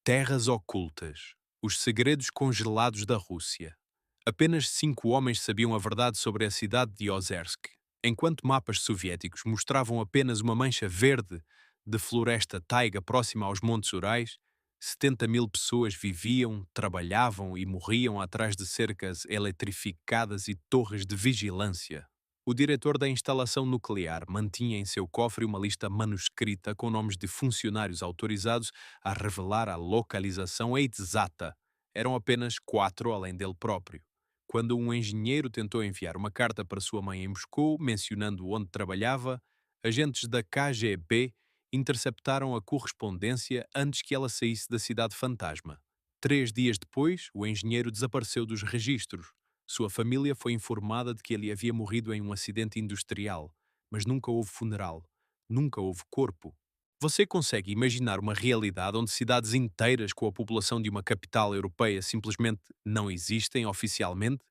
Terras ocultas. Os segredos congelados da Rússia. Apenas 5 homens sabiam a verdade sobre a cidade de Ozersk, enquanto mapas soviéticos mostravam apenas uma mancha verde de floresta taiga próxima aos Montes Urais. 70.000 pessoas viviam, trabalhavam e morriam atrás de cercas eletrificadas e torres de vigilância. O diretor da instalação nuclear mantinha em seu cofre uma lista manuscrita com nomes de funcionários autorizados a revelar a localização exata. Eram apenas 4 além dele próprio. Quando um engenheiro tentou enviar uma carta para sua mãe em Moscou, mencionando onde trabalhava, agentes da KGB interceptaram a correspondência antes que ela saísse da cidade fantasma. 3 dias depois, o engenheiro desapareceu dos registros. Sua família foi informada de que ele havia morrido em um acidente industrial, mas nunca houve funeral, nunca houve corpo. Você consegue imaginar uma realidade onde cidades inteiras com a população de uma capital europeia simplesmente não existem oficialmente?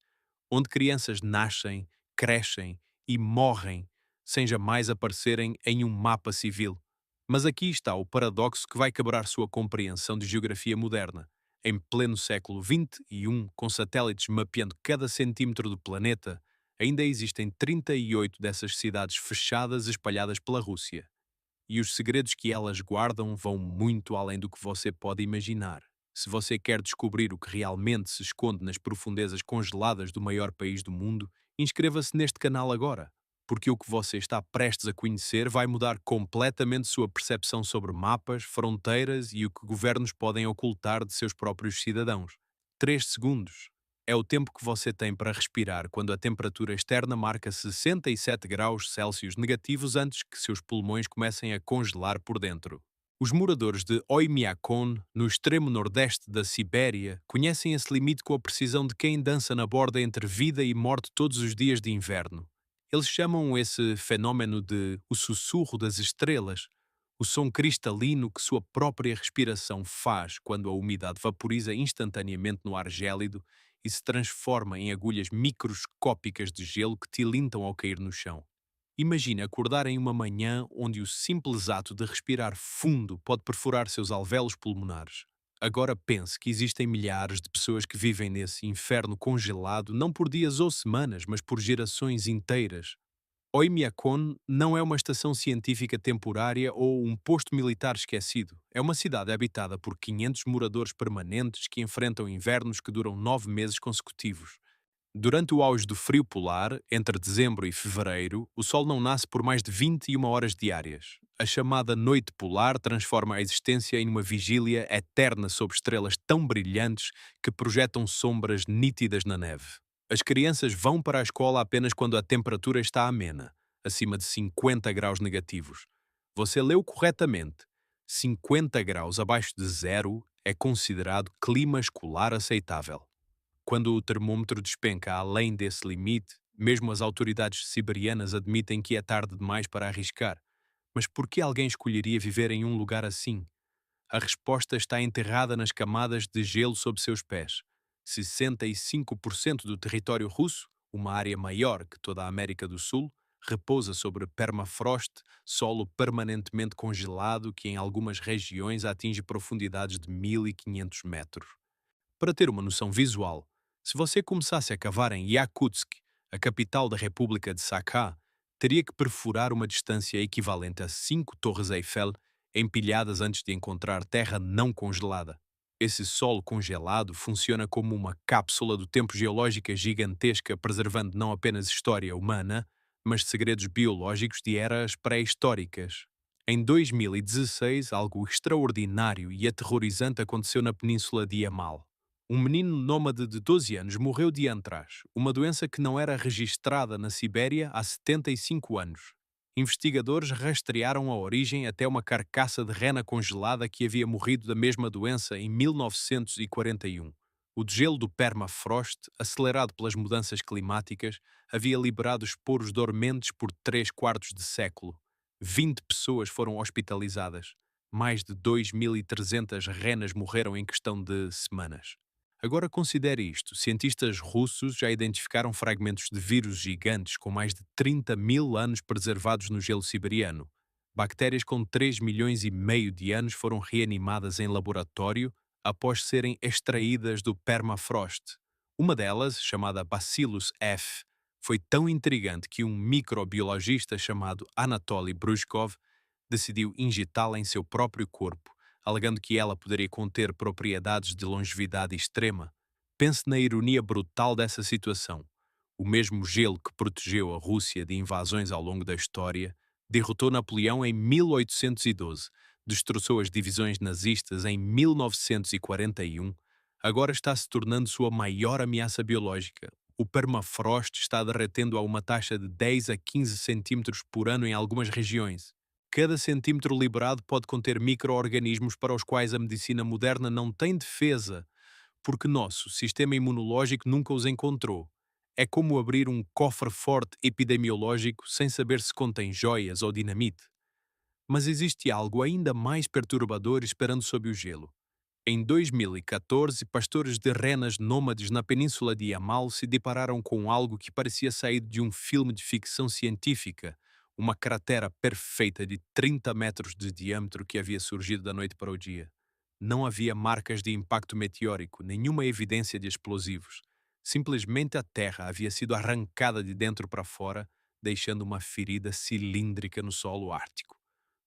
Onde crianças nascem, crescem e morrem sem jamais aparecerem em um mapa civil? Mas aqui está o paradoxo que vai quebrar sua compreensão de geografia moderna. Em pleno século XXI, com satélites mapeando cada centímetro do planeta, ainda existem 38 dessas cidades fechadas espalhadas pela Rússia. E os segredos que elas guardam vão muito além do que você pode imaginar. Se você quer descobrir o que realmente se esconde nas profundezas congeladas do maior país do mundo, inscreva-se neste canal agora, porque o que você está prestes a conhecer vai mudar completamente sua percepção sobre mapas, fronteiras e o que governos podem ocultar de seus próprios cidadãos. 3 segundos. É o tempo que você tem para respirar quando a temperatura externa marca 67 graus Celsius negativos antes que seus pulmões comecem a congelar por dentro. Os moradores de Oymyakon, no extremo nordeste da Sibéria, conhecem esse limite com a precisão de quem dança na borda entre vida e morte todos os dias de inverno. Eles chamam esse fenómeno de o sussurro das estrelas, o som cristalino que sua própria respiração faz quando a umidade vaporiza instantaneamente no ar gélido e se transforma em agulhas microscópicas de gelo que tilintam ao cair no chão. Imagine acordar em uma manhã onde o simples ato de respirar fundo pode perfurar seus alvéolos pulmonares. Agora pense que existem milhares de pessoas que vivem nesse inferno congelado não por dias ou semanas, mas por gerações inteiras. Oymyakon não é uma estação científica temporária ou um posto militar esquecido. É uma cidade habitada por 500 moradores permanentes que enfrentam invernos que duram 9 meses consecutivos. Durante o auge do frio polar, entre dezembro e fevereiro, o sol não nasce por mais de 21 horas diárias. A chamada noite polar transforma a existência em uma vigília eterna sob estrelas tão brilhantes que projetam sombras nítidas na neve. As crianças vão para a escola apenas quando a temperatura está amena, acima de 50 graus negativos. Você leu corretamente. 50 graus abaixo de zero é considerado clima escolar aceitável. Quando o termômetro despenca além desse limite, mesmo as autoridades siberianas admitem que é tarde demais para arriscar. Mas por que alguém escolheria viver em um lugar assim? A resposta está enterrada nas camadas de gelo sob seus pés. 65% do território russo, uma área maior que toda a América do Sul, repousa sobre permafrost, solo permanentemente congelado que em algumas regiões atinge profundidades de 1.500 metros. Para ter uma noção visual, se você começasse a cavar em Yakutsk, a capital da República de Sakha, teria que perfurar uma distância equivalente a 5 torres Eiffel empilhadas antes de encontrar terra não congelada. Esse solo congelado funciona como uma cápsula do tempo geológica gigantesca, preservando não apenas história humana, mas segredos biológicos de eras pré-históricas. Em 2016, algo extraordinário e aterrorizante aconteceu na península de Yamal. Um menino nômade de 12 anos morreu de antraz, uma doença que não era registrada na Sibéria há 75 anos. Investigadores rastrearam a origem até uma carcaça de rena congelada que havia morrido da mesma doença em 1941. O degelo do permafrost, acelerado pelas mudanças climáticas, havia liberado esporos dormentes por 3/4 de século. 20 pessoas foram hospitalizadas. Mais de 2.300 renas morreram em questão de semanas. Agora considere isto: cientistas russos já identificaram fragmentos de vírus gigantes com mais de 30.000 anos preservados no gelo siberiano. Bactérias com 3,5 milhões de anos foram reanimadas em laboratório, após serem extraídas do permafrost. Uma delas, chamada Bacillus F., foi tão intrigante que um microbiologista chamado Anatoly Brushkov decidiu injetá-la em seu próprio corpo, alegando que ela poderia conter propriedades de longevidade extrema. Pense na ironia brutal dessa situação. O mesmo gelo que protegeu a Rússia de invasões ao longo da história derrotou Napoleão em 1812, destroçou as divisões nazistas em 1941, agora está se tornando sua maior ameaça biológica. O permafrost está derretendo a uma taxa de 10 a 15 centímetros por ano em algumas regiões. Cada centímetro liberado pode conter micro-organismos para os quais a medicina moderna não tem defesa, porque nosso sistema imunológico nunca os encontrou. É como abrir um cofre forte epidemiológico sem saber se contém joias ou dinamite. Mas existe algo ainda mais perturbador esperando sob o gelo. Em 2014, pastores de renas nômades na península de Yamal se depararam com algo que parecia saído de um filme de ficção científica, uma cratera perfeita de 30 metros de diâmetro que havia surgido da noite para o dia. Não havia marcas de impacto meteórico, nenhuma evidência de explosivos. Simplesmente a Terra havia sido arrancada de dentro para fora, deixando uma ferida cilíndrica no solo ártico.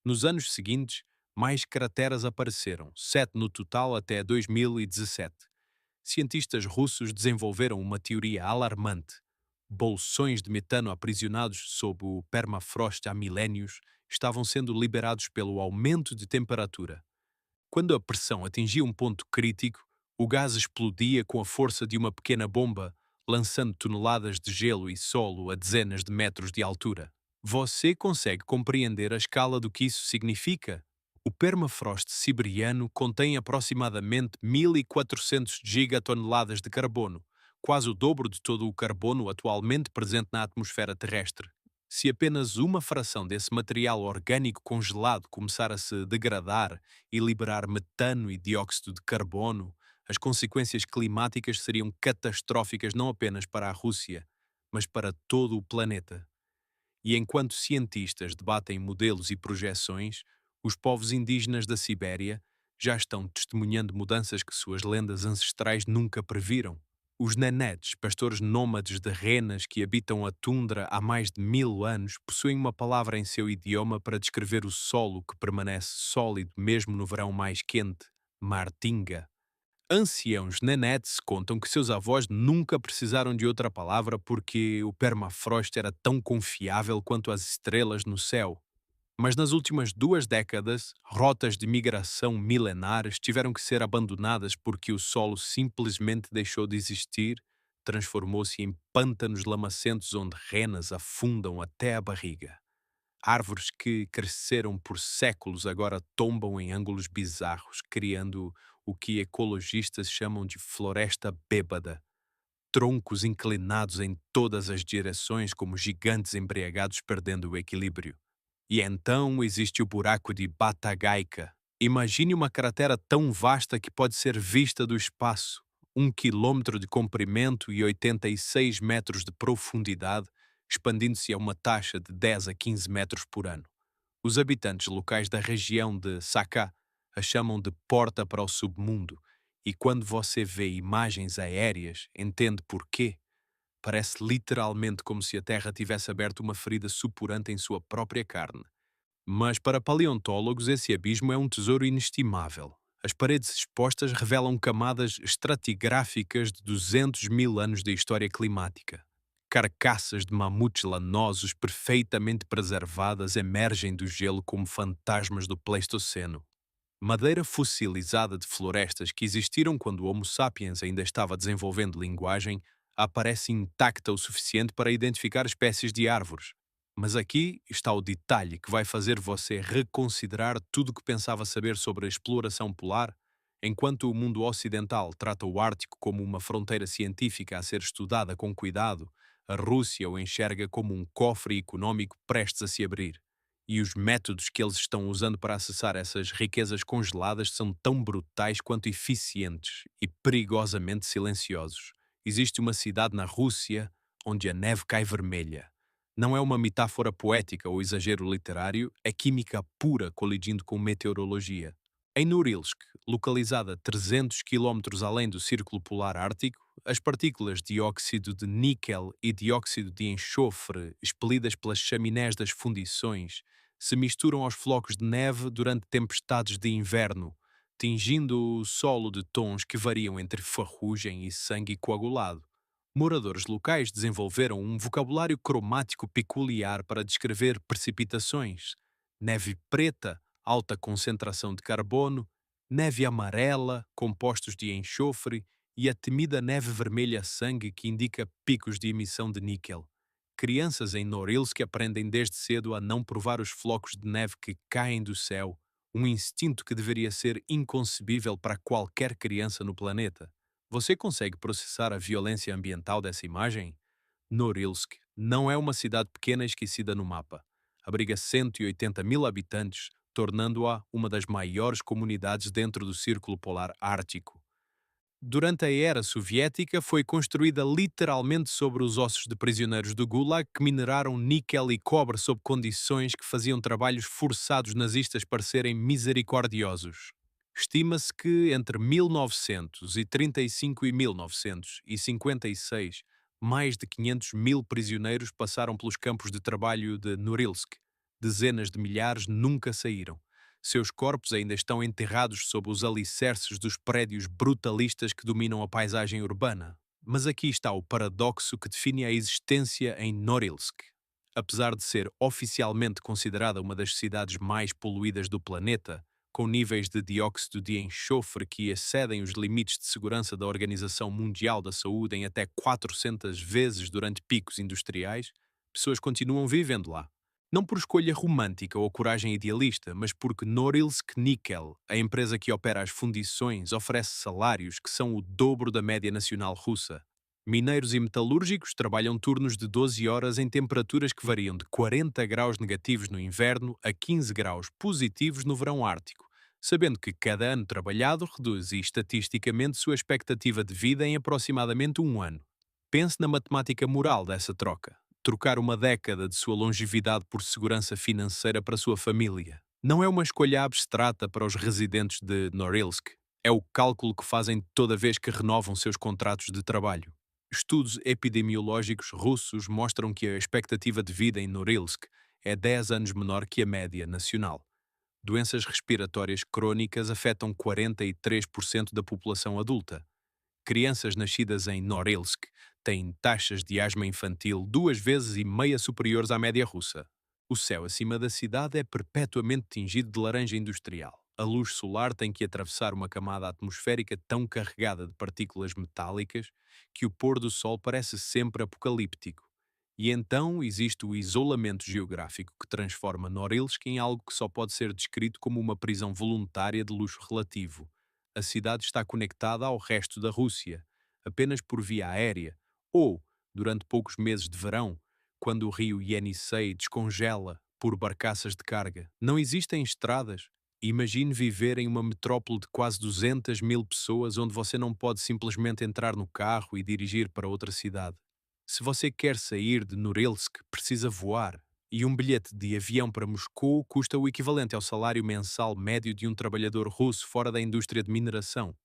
Nos anos seguintes, mais crateras apareceram, 7 no total até 2017. Cientistas russos desenvolveram uma teoria alarmante. Bolsões de metano aprisionados sob o permafrost há milénios estavam sendo liberados pelo aumento de temperatura. Quando a pressão atingia um ponto crítico, o gás explodia com a força de uma pequena bomba, lançando toneladas de gelo e solo a dezenas de metros de altura. Você consegue compreender a escala do que isso significa? O permafrost siberiano contém aproximadamente 1.400 gigatoneladas de carbono, quase o dobro de todo o carbono atualmente presente na atmosfera terrestre. Se apenas uma fração desse material orgânico congelado começar a se degradar e liberar metano e dióxido de carbono, as consequências climáticas seriam catastróficas não apenas para a Rússia, mas para todo o planeta. E enquanto cientistas debatem modelos e projeções, os povos indígenas da Sibéria já estão testemunhando mudanças que suas lendas ancestrais nunca previram. Os Nenets, pastores nômades de renas que habitam a tundra há mais de 1000 anos, possuem uma palavra em seu idioma para descrever o solo que permanece sólido mesmo no verão mais quente: Martinga. Anciãos Nenets contam que seus avós nunca precisaram de outra palavra porque o permafrost era tão confiável quanto as estrelas no céu. Mas nas últimas 2 décadas, rotas de migração milenares tiveram que ser abandonadas porque o solo simplesmente deixou de existir, transformou-se em pântanos lamacentos onde renas afundam até a barriga. Árvores que cresceram por séculos agora tombam em ângulos bizarros, criando o que ecologistas chamam de floresta bêbada. Troncos inclinados em todas as direções como gigantes embriagados perdendo o equilíbrio. E então existe o buraco de Batagaica. Imagine uma cratera tão vasta que pode ser vista do espaço, 1 quilômetro de comprimento e 86 metros de profundidade, expandindo-se a uma taxa de 10 a 15 metros por ano. Os habitantes locais da região de Sakha a chamam de porta para o submundo, e quando você vê imagens aéreas, entende porquê. Parece literalmente como se a Terra tivesse aberto uma ferida supurante em sua própria carne. Mas para paleontólogos esse abismo é um tesouro inestimável. As paredes expostas revelam camadas estratigráficas de 200 mil anos de história climática. Carcaças de mamutes lanosos perfeitamente preservadas emergem do gelo como fantasmas do Pleistoceno. Madeira fossilizada de florestas que existiram quando o Homo sapiens ainda estava desenvolvendo linguagem aparece intacta o suficiente para identificar espécies de árvores. Mas aqui está o detalhe que vai fazer você reconsiderar tudo o que pensava saber sobre a exploração polar. Enquanto o mundo ocidental trata o Ártico como uma fronteira científica a ser estudada com cuidado, a Rússia o enxerga como um cofre econômico prestes a se abrir. E os métodos que eles estão usando para acessar essas riquezas congeladas são tão brutais quanto eficientes e perigosamente silenciosos. Existe uma cidade na Rússia onde a neve cai vermelha. Não é uma metáfora poética ou exagero literário, é química pura colidindo com meteorologia. Em Norilsk, Localizada 300 quilómetros além do Círculo Polar Ártico, as partículas de dióxido de níquel e dióxido de enxofre expelidas pelas chaminés das fundições se misturam aos flocos de neve durante tempestades de inverno, tingindo o solo de tons que variam entre ferrugem e sangue coagulado. Moradores locais desenvolveram um vocabulário cromático peculiar para descrever precipitações: neve preta, alta concentração de carbono; neve amarela, compostos de enxofre; e a temida neve vermelha sangue que indica picos de emissão de níquel. Crianças em Norilsk aprendem desde cedo a não provar os flocos de neve que caem do céu, um instinto que deveria ser inconcebível para qualquer criança no planeta. Você consegue processar a violência ambiental dessa imagem? Norilsk não é uma cidade pequena esquecida no mapa. Abriga 180 mil habitantes, tornando-a uma das maiores comunidades dentro do Círculo Polar Ártico. Durante a era soviética, foi construída literalmente sobre os ossos de prisioneiros do Gulag que mineraram níquel e cobre sob condições que faziam trabalhos forçados nazistas parecerem misericordiosos. Estima-se que entre 1935 e 1956, mais de 500 mil prisioneiros passaram pelos campos de trabalho de Norilsk. Dezenas de milhares nunca saíram. Seus corpos ainda estão enterrados sob os alicerces dos prédios brutalistas que dominam a paisagem urbana. Mas aqui está o paradoxo que define a existência em Norilsk. Apesar de ser oficialmente considerada uma das cidades mais poluídas do planeta, com níveis de dióxido de enxofre que excedem os limites de segurança da Organização Mundial da Saúde em até 400 vezes durante picos industriais, pessoas continuam vivendo lá. Não por escolha romântica ou coragem idealista, mas porque Norilsk Nickel, a empresa que opera as fundições, oferece salários que são o dobro da média nacional russa. Mineiros e metalúrgicos trabalham turnos de 12 horas em temperaturas que variam de 40 graus negativos no inverno a 15 graus positivos no verão ártico, sabendo que cada ano trabalhado reduz estatisticamente sua expectativa de vida em aproximadamente um ano. Pense na matemática moral dessa troca. Trocar uma década de sua longevidade por segurança financeira para sua família. Não é uma escolha abstrata para os residentes de Norilsk. É o cálculo que fazem toda vez que renovam seus contratos de trabalho. Estudos epidemiológicos russos mostram que a expectativa de vida em Norilsk é 10 anos menor que a média nacional. Doenças respiratórias crônicas afetam 43% da população adulta. Crianças nascidas em Norilsk têm taxas de asma infantil 2,5 vezes superiores à média russa. O céu acima da cidade é perpetuamente tingido de laranja industrial. A luz solar tem que atravessar uma camada atmosférica tão carregada de partículas metálicas que o pôr do sol parece sempre apocalíptico. E então existe o isolamento geográfico que transforma Norilsk em algo que só pode ser descrito como uma prisão voluntária de luxo relativo. A cidade está conectada ao resto da Rússia, apenas por via aérea, ou, durante poucos meses de verão, quando o rio Yenisei descongela por barcaças de carga. Não existem estradas. Imagine viver em uma metrópole de quase 200 mil pessoas onde você não pode simplesmente entrar no carro e dirigir para outra cidade. Se você quer sair de Norilsk, precisa voar, e um bilhete de avião para Moscou custa o equivalente ao salário mensal médio de um trabalhador russo fora da indústria de mineração.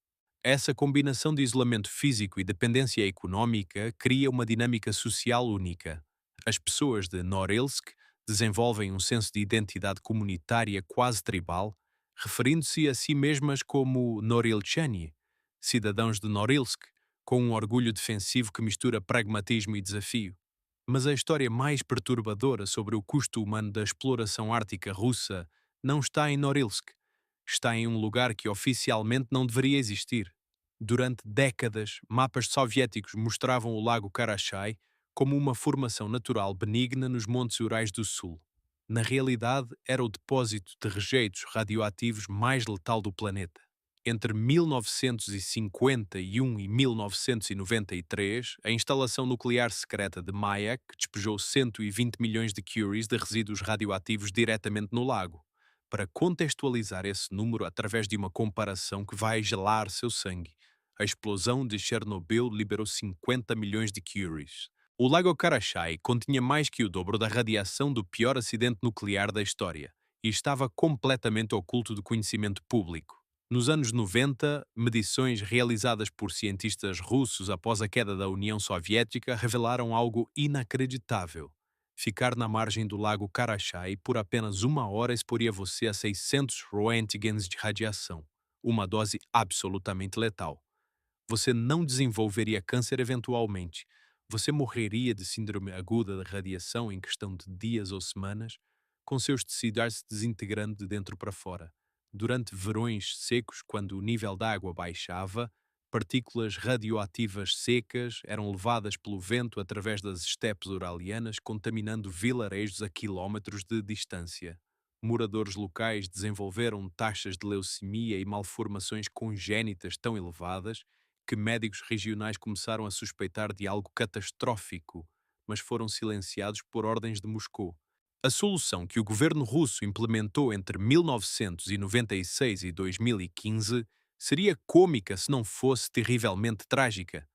Essa combinação de isolamento físico e dependência económica cria uma dinâmica social única. As pessoas de Norilsk desenvolvem um senso de identidade comunitária quase tribal, referindo-se a si mesmas como Norilchani, cidadãos de Norilsk, com um orgulho defensivo que mistura pragmatismo e desafio. Mas a história mais perturbadora sobre o custo humano da exploração ártica russa não está em Norilsk. Está em um lugar que oficialmente não deveria existir. Durante décadas, mapas soviéticos mostravam o lago Karachay como uma formação natural benigna nos Montes Urais do Sul. Na realidade, era o depósito de rejeitos radioativos mais letal do planeta. Entre 1951 e 1993, a instalação nuclear secreta de Mayak despejou 120 milhões de curies de resíduos radioativos diretamente no lago. Para contextualizar esse número através de uma comparação que vai gelar seu sangue, a explosão de Chernobyl liberou 50 milhões de curies. O lago Karachay continha mais que o dobro da radiação do pior acidente nuclear da história e estava completamente oculto do conhecimento público. Nos anos 90, medições realizadas por cientistas russos após a queda da União Soviética revelaram algo inacreditável. Ficar na margem do lago Karachay por apenas uma hora exporia você a 600 roentgens de radiação, uma dose absolutamente letal. Você não desenvolveria câncer eventualmente. Você morreria de síndrome aguda de radiação em questão de dias ou semanas, com seus tecidos se desintegrando de dentro para fora. Durante verões secos, quando o nível da água baixava, partículas radioativas secas eram levadas pelo vento através das estepes uralianas, contaminando vilarejos a quilómetros de distância. Moradores locais desenvolveram taxas de leucemia e malformações congénitas tão elevadas que médicos regionais começaram a suspeitar de algo catastrófico, mas foram silenciados por ordens de Moscou. A solução que o governo russo implementou entre 1996 e 2015 seria cômica se não fosse terrivelmente trágica.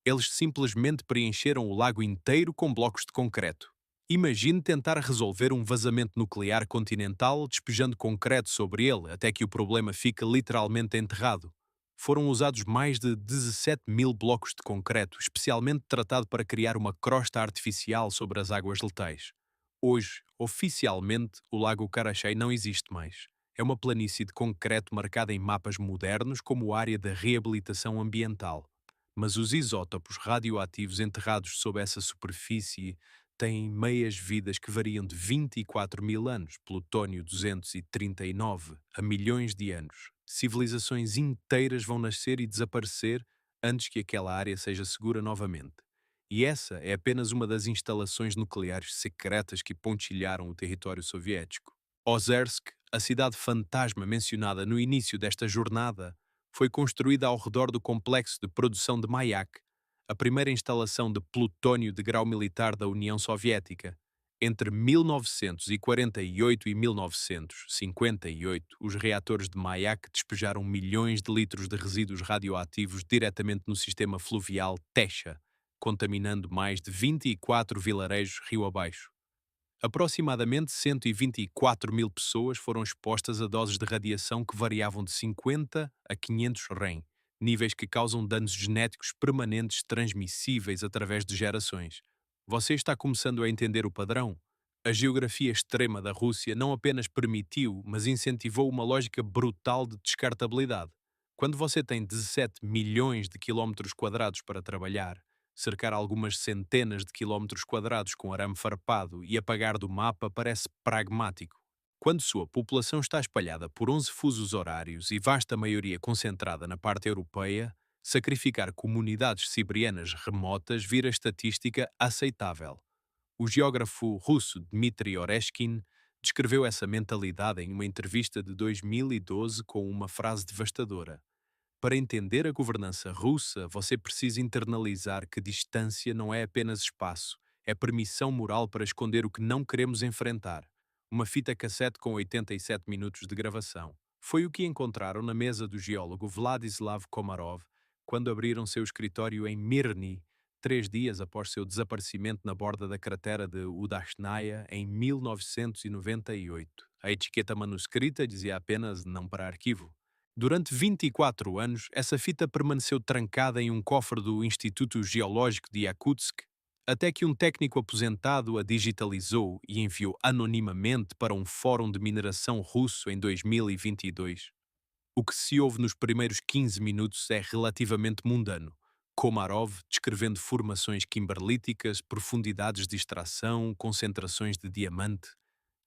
Eles simplesmente preencheram o lago inteiro com blocos de concreto. Imagine tentar resolver um vazamento nuclear continental despejando concreto sobre ele até que o problema fique literalmente enterrado. Foram usados mais de 17 mil blocos de concreto, especialmente tratado para criar uma crosta artificial sobre as águas letais. Hoje, oficialmente, o Lago Karachay não existe mais. É uma planície de concreto marcada em mapas modernos como área de reabilitação ambiental. Mas os isótopos radioativos enterrados sob essa superfície têm meias-vidas que variam de 24 mil anos, plutônio 239, a milhões de anos. Civilizações inteiras vão nascer e desaparecer antes que aquela área seja segura novamente. E essa é apenas uma das instalações nucleares secretas que pontilharam o território soviético. Ozersk, a cidade fantasma mencionada no início desta jornada, foi construída ao redor do complexo de produção de Mayak, a primeira instalação de plutônio de grau militar da União Soviética. Entre 1948 e 1958, os reatores de Mayak despejaram milhões de litros de resíduos radioativos diretamente no sistema fluvial Tesha, contaminando mais de 24 vilarejos rio abaixo. Aproximadamente 124 mil pessoas foram expostas a doses de radiação que variavam de 50 a 500 Rem, níveis que causam danos genéticos permanentes transmissíveis através de gerações. Você está começando a entender o padrão? A geografia extrema da Rússia não apenas permitiu, mas incentivou uma lógica brutal de descartabilidade. Quando você tem 17 milhões de quilómetros quadrados para trabalhar, cercar algumas centenas de quilómetros quadrados com arame farpado e apagar do mapa parece pragmático. Quando sua população está espalhada por 11 fusos horários e vasta maioria concentrada na parte europeia, sacrificar comunidades siberianas remotas vira estatística aceitável. O geógrafo russo Dmitry Oreshkin descreveu essa mentalidade em uma entrevista de 2012 com uma frase devastadora: para entender a governança russa, você precisa internalizar que distância não é apenas espaço, é permissão moral para esconder o que não queremos enfrentar. Uma fita cassete com 87 minutos de gravação. Foi o que encontraram na mesa do geólogo Vladislav Komarov quando abriram seu escritório em Mirny, 3 dias após seu desaparecimento na borda da cratera de Udashnaya em 1998. A etiqueta manuscrita dizia apenas não para arquivo. Durante 24 anos, essa fita permaneceu trancada em um cofre do Instituto Geológico de Yakutsk, até que um técnico aposentado a digitalizou e enviou anonimamente para um fórum de mineração russo em 2022. O que se ouve nos primeiros 15 minutos é relativamente mundano. Komarov descrevendo formações kimberlíticas, profundidades de extração, concentrações de diamante.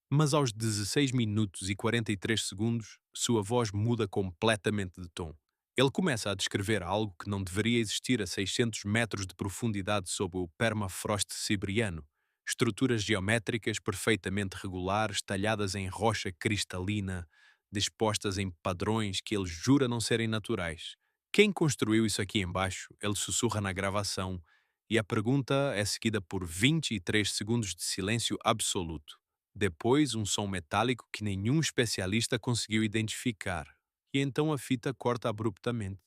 Mas aos 16 minutos e 43 segundos, sua voz muda completamente de tom. Ele começa a descrever algo que não deveria existir a 600 metros de profundidade sob o permafrost siberiano. Estruturas geométricas perfeitamente regulares, talhadas em rocha cristalina, dispostas em padrões que ele jura não serem naturais. Quem construiu isso aqui embaixo? Ele sussurra na gravação, e a pergunta é seguida por 23 segundos de silêncio absoluto. Depois, um som metálico que nenhum especialista conseguiu identificar. E então a fita corta abruptamente.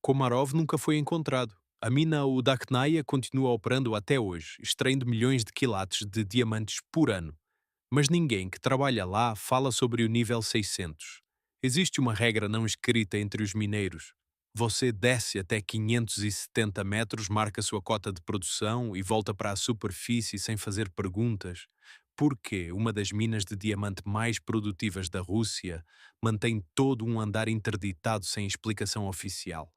Komarov nunca foi encontrado. A mina Udaknaya continua operando até hoje, extraindo milhões de quilates de diamantes por ano. Mas ninguém que trabalha lá fala sobre o nível 600. Existe uma regra não escrita entre os mineiros. Você desce até 570 metros, marca sua cota de produção e volta para a superfície sem fazer perguntas. Porque uma das minas de diamante mais produtivas da Rússia mantém todo um andar interditado sem explicação oficial.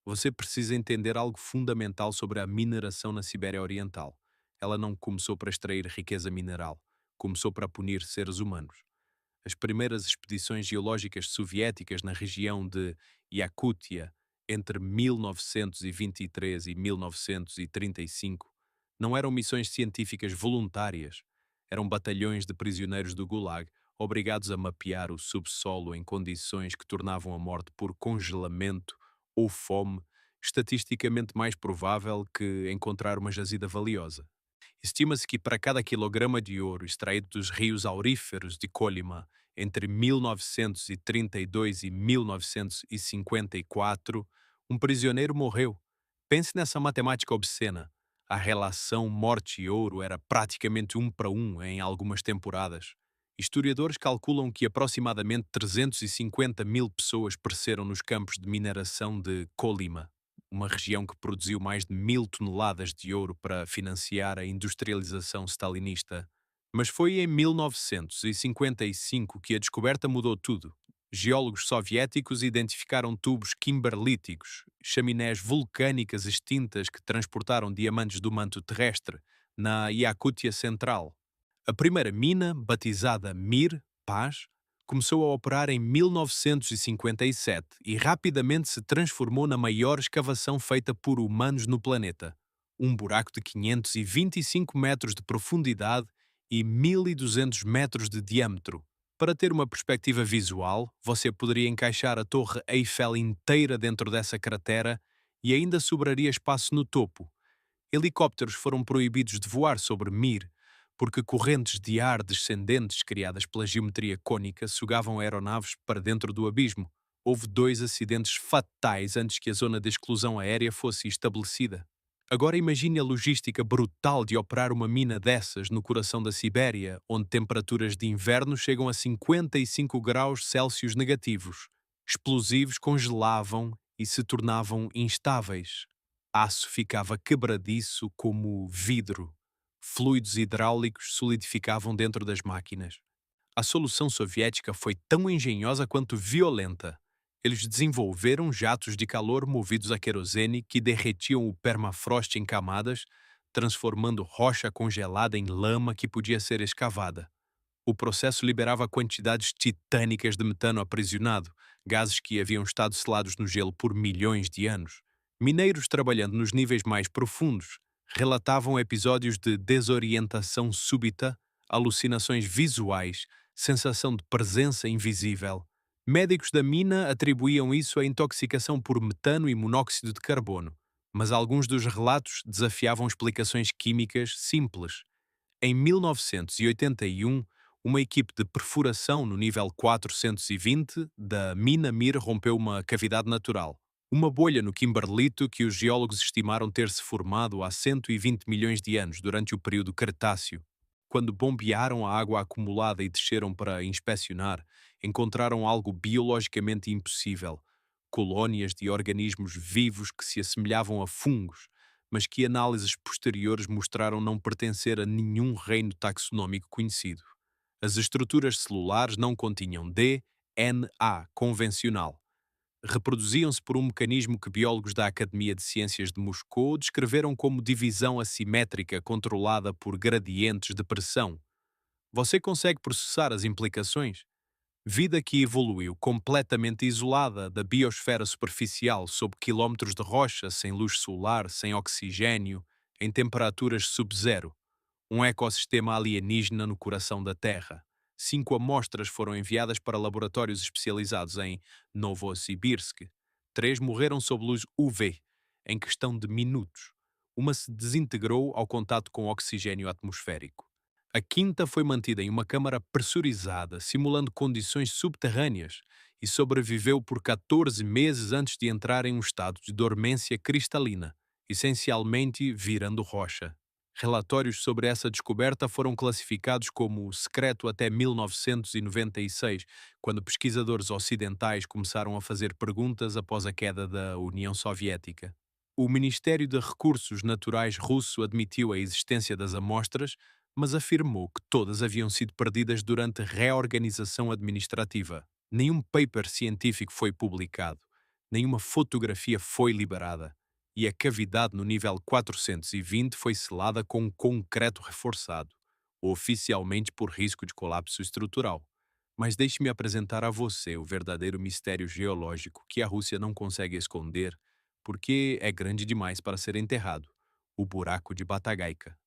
Você precisa entender algo fundamental sobre a mineração na Sibéria Oriental. Ela não começou para extrair riqueza mineral, começou para punir seres humanos. As primeiras expedições geológicas soviéticas na região de Yakutia, entre 1923 e 1935, não eram missões científicas voluntárias, eram batalhões de prisioneiros do Gulag, obrigados a mapear o subsolo em condições que tornavam a morte por congelamento ou fome estatisticamente mais provável que encontrar uma jazida valiosa. Estima-se que para cada quilograma de ouro extraído dos rios auríferos de Colima entre 1932 e 1954, um prisioneiro morreu. Pense nessa matemática obscena. A relação morte e ouro era praticamente 1 para 1 em algumas temporadas. Historiadores calculam que aproximadamente 350 mil pessoas pereceram nos campos de mineração de Colima, uma região que produziu mais de 1.000 toneladas de ouro para financiar a industrialização stalinista. Mas foi em 1955 que a descoberta mudou tudo. Geólogos soviéticos identificaram tubos kimberlíticos, chaminés vulcânicas extintas que transportaram diamantes do manto terrestre, na Iacútia Central. A primeira mina, batizada Mir, Paz, começou a operar em 1957 e rapidamente se transformou na maior escavação feita por humanos no planeta. Um buraco de 525 metros de profundidade e 1.200 metros de diâmetro. Para ter uma perspectiva visual, você poderia encaixar a Torre Eiffel inteira dentro dessa cratera e ainda sobraria espaço no topo. Helicópteros foram proibidos de voar sobre Mir, porque correntes de ar descendentes criadas pela geometria cônica sugavam aeronaves para dentro do abismo. Houve 2 acidentes fatais antes que a zona de exclusão aérea fosse estabelecida. Agora imagine a logística brutal de operar uma mina dessas no coração da Sibéria, onde temperaturas de inverno chegam a 55 graus Celsius negativos. Explosivos congelavam e se tornavam instáveis. Aço ficava quebradiço como vidro. Fluidos hidráulicos solidificavam dentro das máquinas. A solução soviética foi tão engenhosa quanto violenta. Eles desenvolveram jatos de calor movidos a querosene que derretiam o permafrost em camadas, transformando rocha congelada em lama que podia ser escavada. O processo liberava quantidades titânicas de metano aprisionado, gases que haviam estado selados no gelo por milhões de anos. Mineiros trabalhando nos níveis mais profundos relatavam episódios de desorientação súbita, alucinações visuais, sensação de presença invisível. Médicos da mina atribuíam isso à intoxicação por metano e monóxido de carbono, mas alguns dos relatos desafiavam explicações químicas simples. Em 1981, uma equipe de perfuração no nível 420 da mina Mir rompeu uma cavidade natural, uma bolha no Kimberlito que os geólogos estimaram ter-se formado há 120 milhões de anos durante o período Cretáceo. Quando bombearam a água acumulada e desceram para inspecionar, encontraram algo biologicamente impossível: colônias de organismos vivos que se assemelhavam a fungos, mas que análises posteriores mostraram não pertencer a nenhum reino taxonómico conhecido. As estruturas celulares não continham DNA convencional. Reproduziam-se por um mecanismo que biólogos da Academia de Ciências de Moscou descreveram como divisão assimétrica controlada por gradientes de pressão. Você consegue processar as implicações? Vida que evoluiu completamente isolada da biosfera superficial sob quilómetros de rocha, sem luz solar, sem oxigênio, em temperaturas sub-zero. Um ecossistema alienígena no coração da Terra. 5 amostras foram enviadas para laboratórios especializados em Novosibirsk. 3 morreram sob luz UV, em questão de minutos. Uma se desintegrou ao contato com oxigênio atmosférico. A quinta foi mantida em uma câmara pressurizada, simulando condições subterrâneas, e sobreviveu por 14 meses antes de entrar em um estado de dormência cristalina, essencialmente virando rocha. Relatórios sobre essa descoberta foram classificados como secreto até 1996, quando pesquisadores ocidentais começaram a fazer perguntas após a queda da União Soviética. O Ministério de Recursos Naturais russo admitiu a existência das amostras, mas afirmou que todas haviam sido perdidas durante reorganização administrativa. Nenhum paper científico foi publicado, nenhuma fotografia foi liberada e a cavidade no nível 420 foi selada com concreto reforçado, oficialmente por risco de colapso estrutural. Mas deixe-me apresentar a você o verdadeiro mistério geológico que a Rússia não consegue esconder porque é grande demais para ser enterrado: o buraco de Batagaica.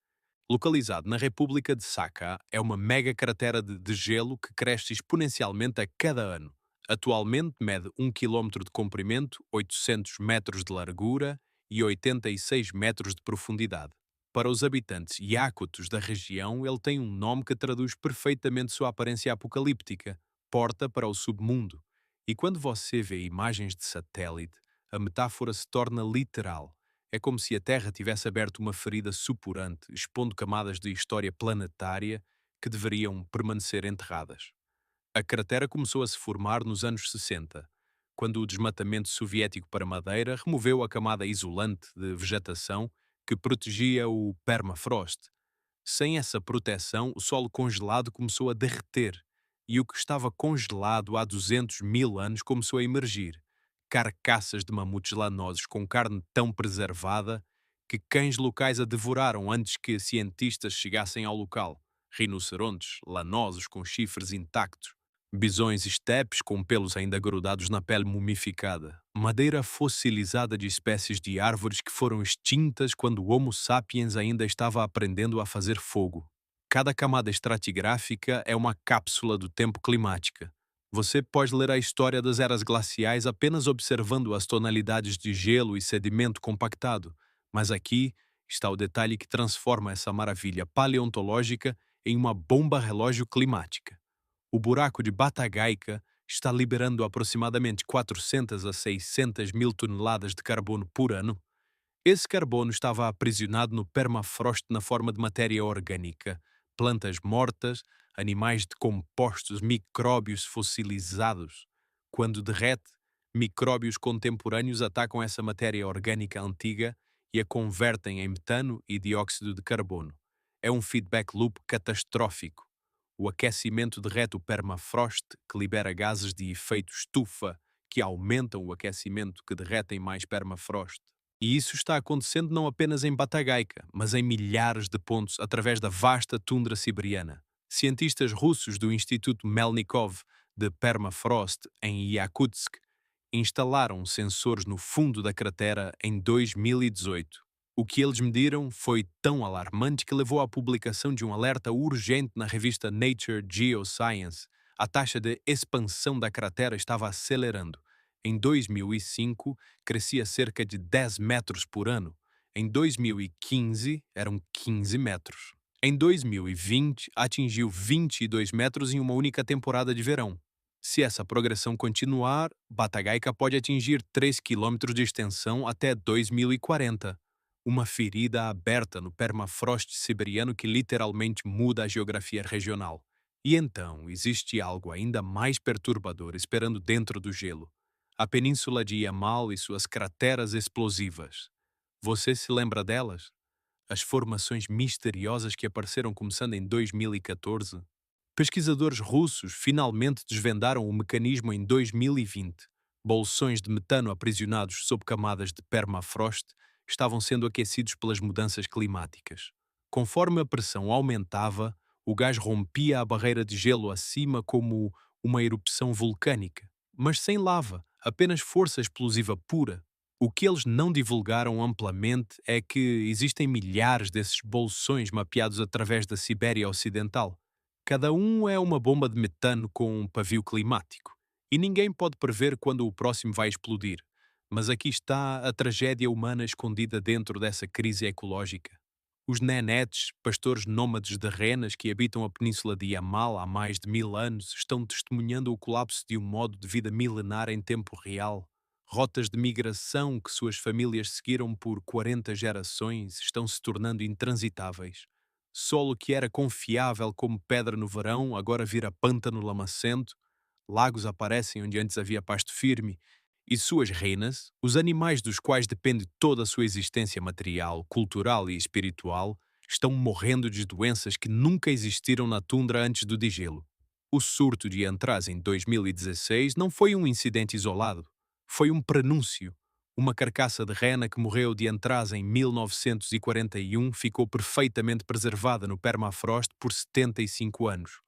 Localizado na República de Sakha, é uma mega cratera de gelo que cresce exponencialmente a cada ano. Atualmente mede 1 quilômetro de comprimento, 800 metros de largura e 86 metros de profundidade. Para os habitantes iacutos da região, ele tem um nome que traduz perfeitamente sua aparência apocalíptica: porta para o submundo. E quando você vê imagens de satélite, a metáfora se torna literal. É como se a Terra tivesse aberto uma ferida supurante, expondo camadas de história planetária que deveriam permanecer enterradas. A cratera começou a se formar nos anos 60, quando o desmatamento soviético para madeira removeu a camada isolante de vegetação que protegia o permafrost. Sem essa proteção, o solo congelado começou a derreter e o que estava congelado há 200 mil anos começou a emergir. Carcaças de mamutes lanosos com carne tão preservada que cães locais a devoraram antes que cientistas chegassem ao local. Rinocerontes lanosos com chifres intactos. Bisões estepes com pelos ainda grudados na pele mumificada. Madeira fossilizada de espécies de árvores que foram extintas quando o Homo sapiens ainda estava aprendendo a fazer fogo. Cada camada estratigráfica é uma cápsula do tempo climática. Você pode ler a história das eras glaciais apenas observando as tonalidades de gelo e sedimento compactado, mas aqui está o detalhe que transforma essa maravilha paleontológica em uma bomba relógio climática. O buraco de Batagaica está liberando aproximadamente 400 a 600 mil toneladas de carbono por ano. Esse carbono estava aprisionado no permafrost na forma de matéria orgânica, plantas mortas, animais decompostos, micróbios fossilizados. Quando derrete, micróbios contemporâneos atacam essa matéria orgânica antiga e a convertem em metano e dióxido de carbono. É um feedback loop catastrófico. O aquecimento derrete o permafrost, que libera gases de efeito estufa, que aumentam o aquecimento, que derretem mais permafrost. E isso está acontecendo não apenas em Batagaica, mas em milhares de pontos através da vasta tundra siberiana. Cientistas russos do Instituto Melnikov de Permafrost, em Yakutsk, instalaram sensores no fundo da cratera em 2018. O que eles mediram foi tão alarmante que levou à publicação de um alerta urgente na revista Nature Geoscience. A taxa de expansão da cratera estava acelerando. Em 2005, crescia cerca de 10 metros por ano. Em 2015, eram 15 metros. Em 2020, atingiu 22 metros em uma única temporada de verão. Se essa progressão continuar, Batagaica pode atingir 3 quilômetros de extensão até 2040. Uma ferida aberta no permafrost siberiano que literalmente muda a geografia regional. E então, existe algo ainda mais perturbador esperando dentro do gelo: a península de Yamal e suas crateras explosivas. Você se lembra delas? As formações misteriosas que apareceram começando em 2014? Pesquisadores russos finalmente desvendaram o mecanismo em 2020. Bolsões de metano aprisionados sob camadas de permafrost estavam sendo aquecidos pelas mudanças climáticas. Conforme a pressão aumentava, o gás rompia a barreira de gelo acima como uma erupção vulcânica, mas sem lava, apenas força explosiva pura. O que eles não divulgaram amplamente é que existem milhares desses bolsões mapeados através da Sibéria Ocidental. Cada um é uma bomba de metano com um pavio climático, e ninguém pode prever quando o próximo vai explodir. Mas aqui está a tragédia humana escondida dentro dessa crise ecológica. Os nenetes, pastores nômades de renas que habitam a península de Yamal há mais de 1000 anos, estão testemunhando o colapso de um modo de vida milenar em tempo real. Rotas de migração que suas famílias seguiram por 40 gerações estão se tornando intransitáveis. Solo que era confiável como pedra no verão agora vira pântano lamacento, lagos aparecem onde antes havia pasto firme, e suas reinas, os animais dos quais depende toda a sua existência material, cultural e espiritual, estão morrendo de doenças que nunca existiram na tundra antes do degelo. O surto de Antraz em 2016 não foi um incidente isolado, foi um prenúncio. Uma carcaça de rena que morreu de antraz em 1941 ficou perfeitamente preservada no permafrost por 75 anos.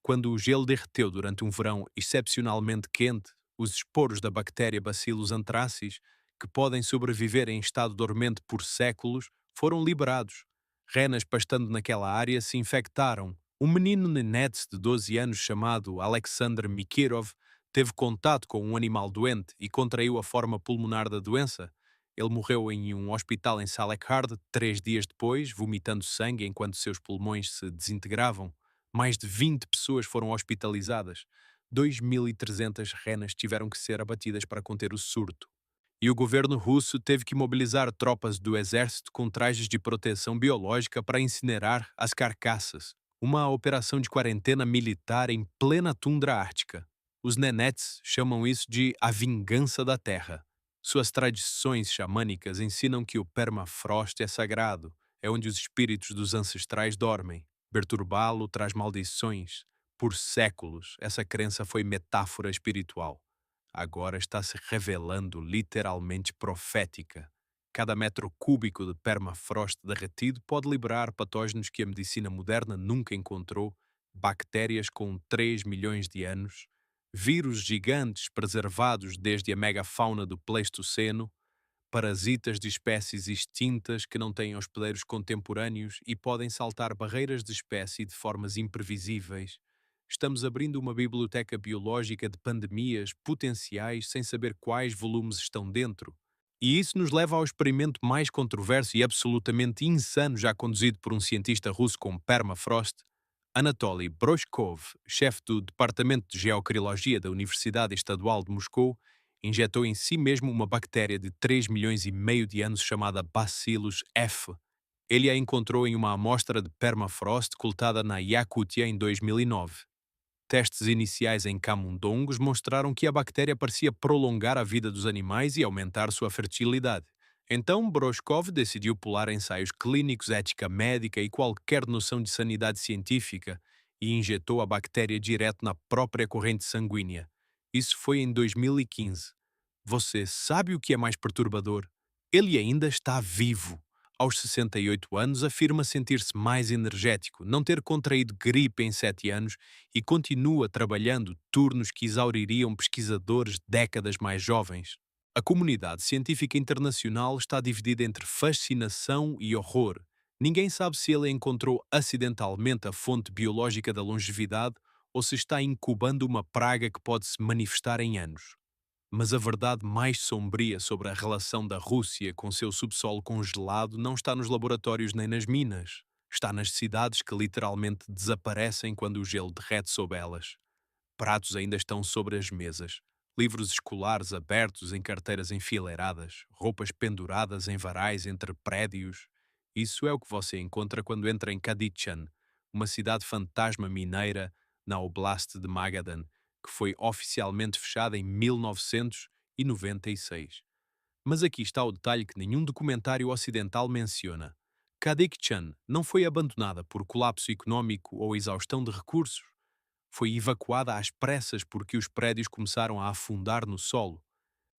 Quando o gelo derreteu durante um verão excepcionalmente quente, os esporos da bactéria Bacillus anthracis, que podem sobreviver em estado dormente por séculos, foram liberados. Renas pastando naquela área se infectaram. Um menino nenete de 12 anos chamado Alexander Mikirov teve contato com um animal doente e contraiu a forma pulmonar da doença. Ele morreu em um hospital em Salekhard 3 dias depois, vomitando sangue enquanto seus pulmões se desintegravam. Mais de 20 pessoas foram hospitalizadas. 2.300 renas tiveram que ser abatidas para conter o surto. E o governo russo teve que mobilizar tropas do exército com trajes de proteção biológica para incinerar as carcaças. Uma operação de quarentena militar em plena tundra ártica. Os nenetes chamam isso de a vingança da terra. Suas tradições xamânicas ensinam que o permafrost é sagrado, é onde os espíritos dos ancestrais dormem. Perturbá-lo traz maldições. Por séculos, essa crença foi metáfora espiritual. Agora está se revelando literalmente profética. Cada metro cúbico de permafrost derretido pode liberar patógenos que a medicina moderna nunca encontrou, bactérias com 3 milhões de anos, vírus gigantes preservados desde a megafauna do Pleistoceno, parasitas de espécies extintas que não têm hospedeiros contemporâneos e podem saltar barreiras de espécie de formas imprevisíveis. Estamos abrindo uma biblioteca biológica de pandemias potenciais sem saber quais volumes estão dentro. E isso nos leva ao experimento mais controverso e absolutamente insano já conduzido por um cientista russo com permafrost. Anatoly Broshkov, chefe do Departamento de Geocriologia da Universidade Estadual de Moscou, injetou em si mesmo uma bactéria de 3 milhões e meio de anos chamada Bacillus F. Ele a encontrou em uma amostra de permafrost coletada na Yakutia em 2009. Testes iniciais em camundongos mostraram que a bactéria parecia prolongar a vida dos animais e aumentar sua fertilidade. Então, Broshkov decidiu pular ensaios clínicos, ética médica e qualquer noção de sanidade científica e injetou a bactéria direto na própria corrente sanguínea. Isso foi em 2015. Você sabe o que é mais perturbador? Ele ainda está vivo. Aos 68 anos, afirma sentir-se mais energético, não ter contraído gripe em 7 anos e continua trabalhando turnos que exauririam pesquisadores décadas mais jovens. A comunidade científica internacional está dividida entre fascinação e horror. Ninguém sabe se ele encontrou acidentalmente a fonte biológica da longevidade ou se está incubando uma praga que pode se manifestar em anos. Mas a verdade mais sombria sobre a relação da Rússia com seu subsolo congelado não está nos laboratórios nem nas minas. Está nas cidades que literalmente desaparecem quando o gelo derrete sob elas. Pratos ainda estão sobre as mesas, livros escolares abertos em carteiras enfileiradas, roupas penduradas em varais entre prédios. Isso é o que você encontra quando entra em Kadichan, uma cidade fantasma mineira na Oblast de Magadan, que foi oficialmente fechada em 1996. Mas aqui está o detalhe que nenhum documentário ocidental menciona. Kadikchan não foi abandonada por colapso econômico ou exaustão de recursos. Foi evacuada às pressas porque os prédios começaram a afundar no solo.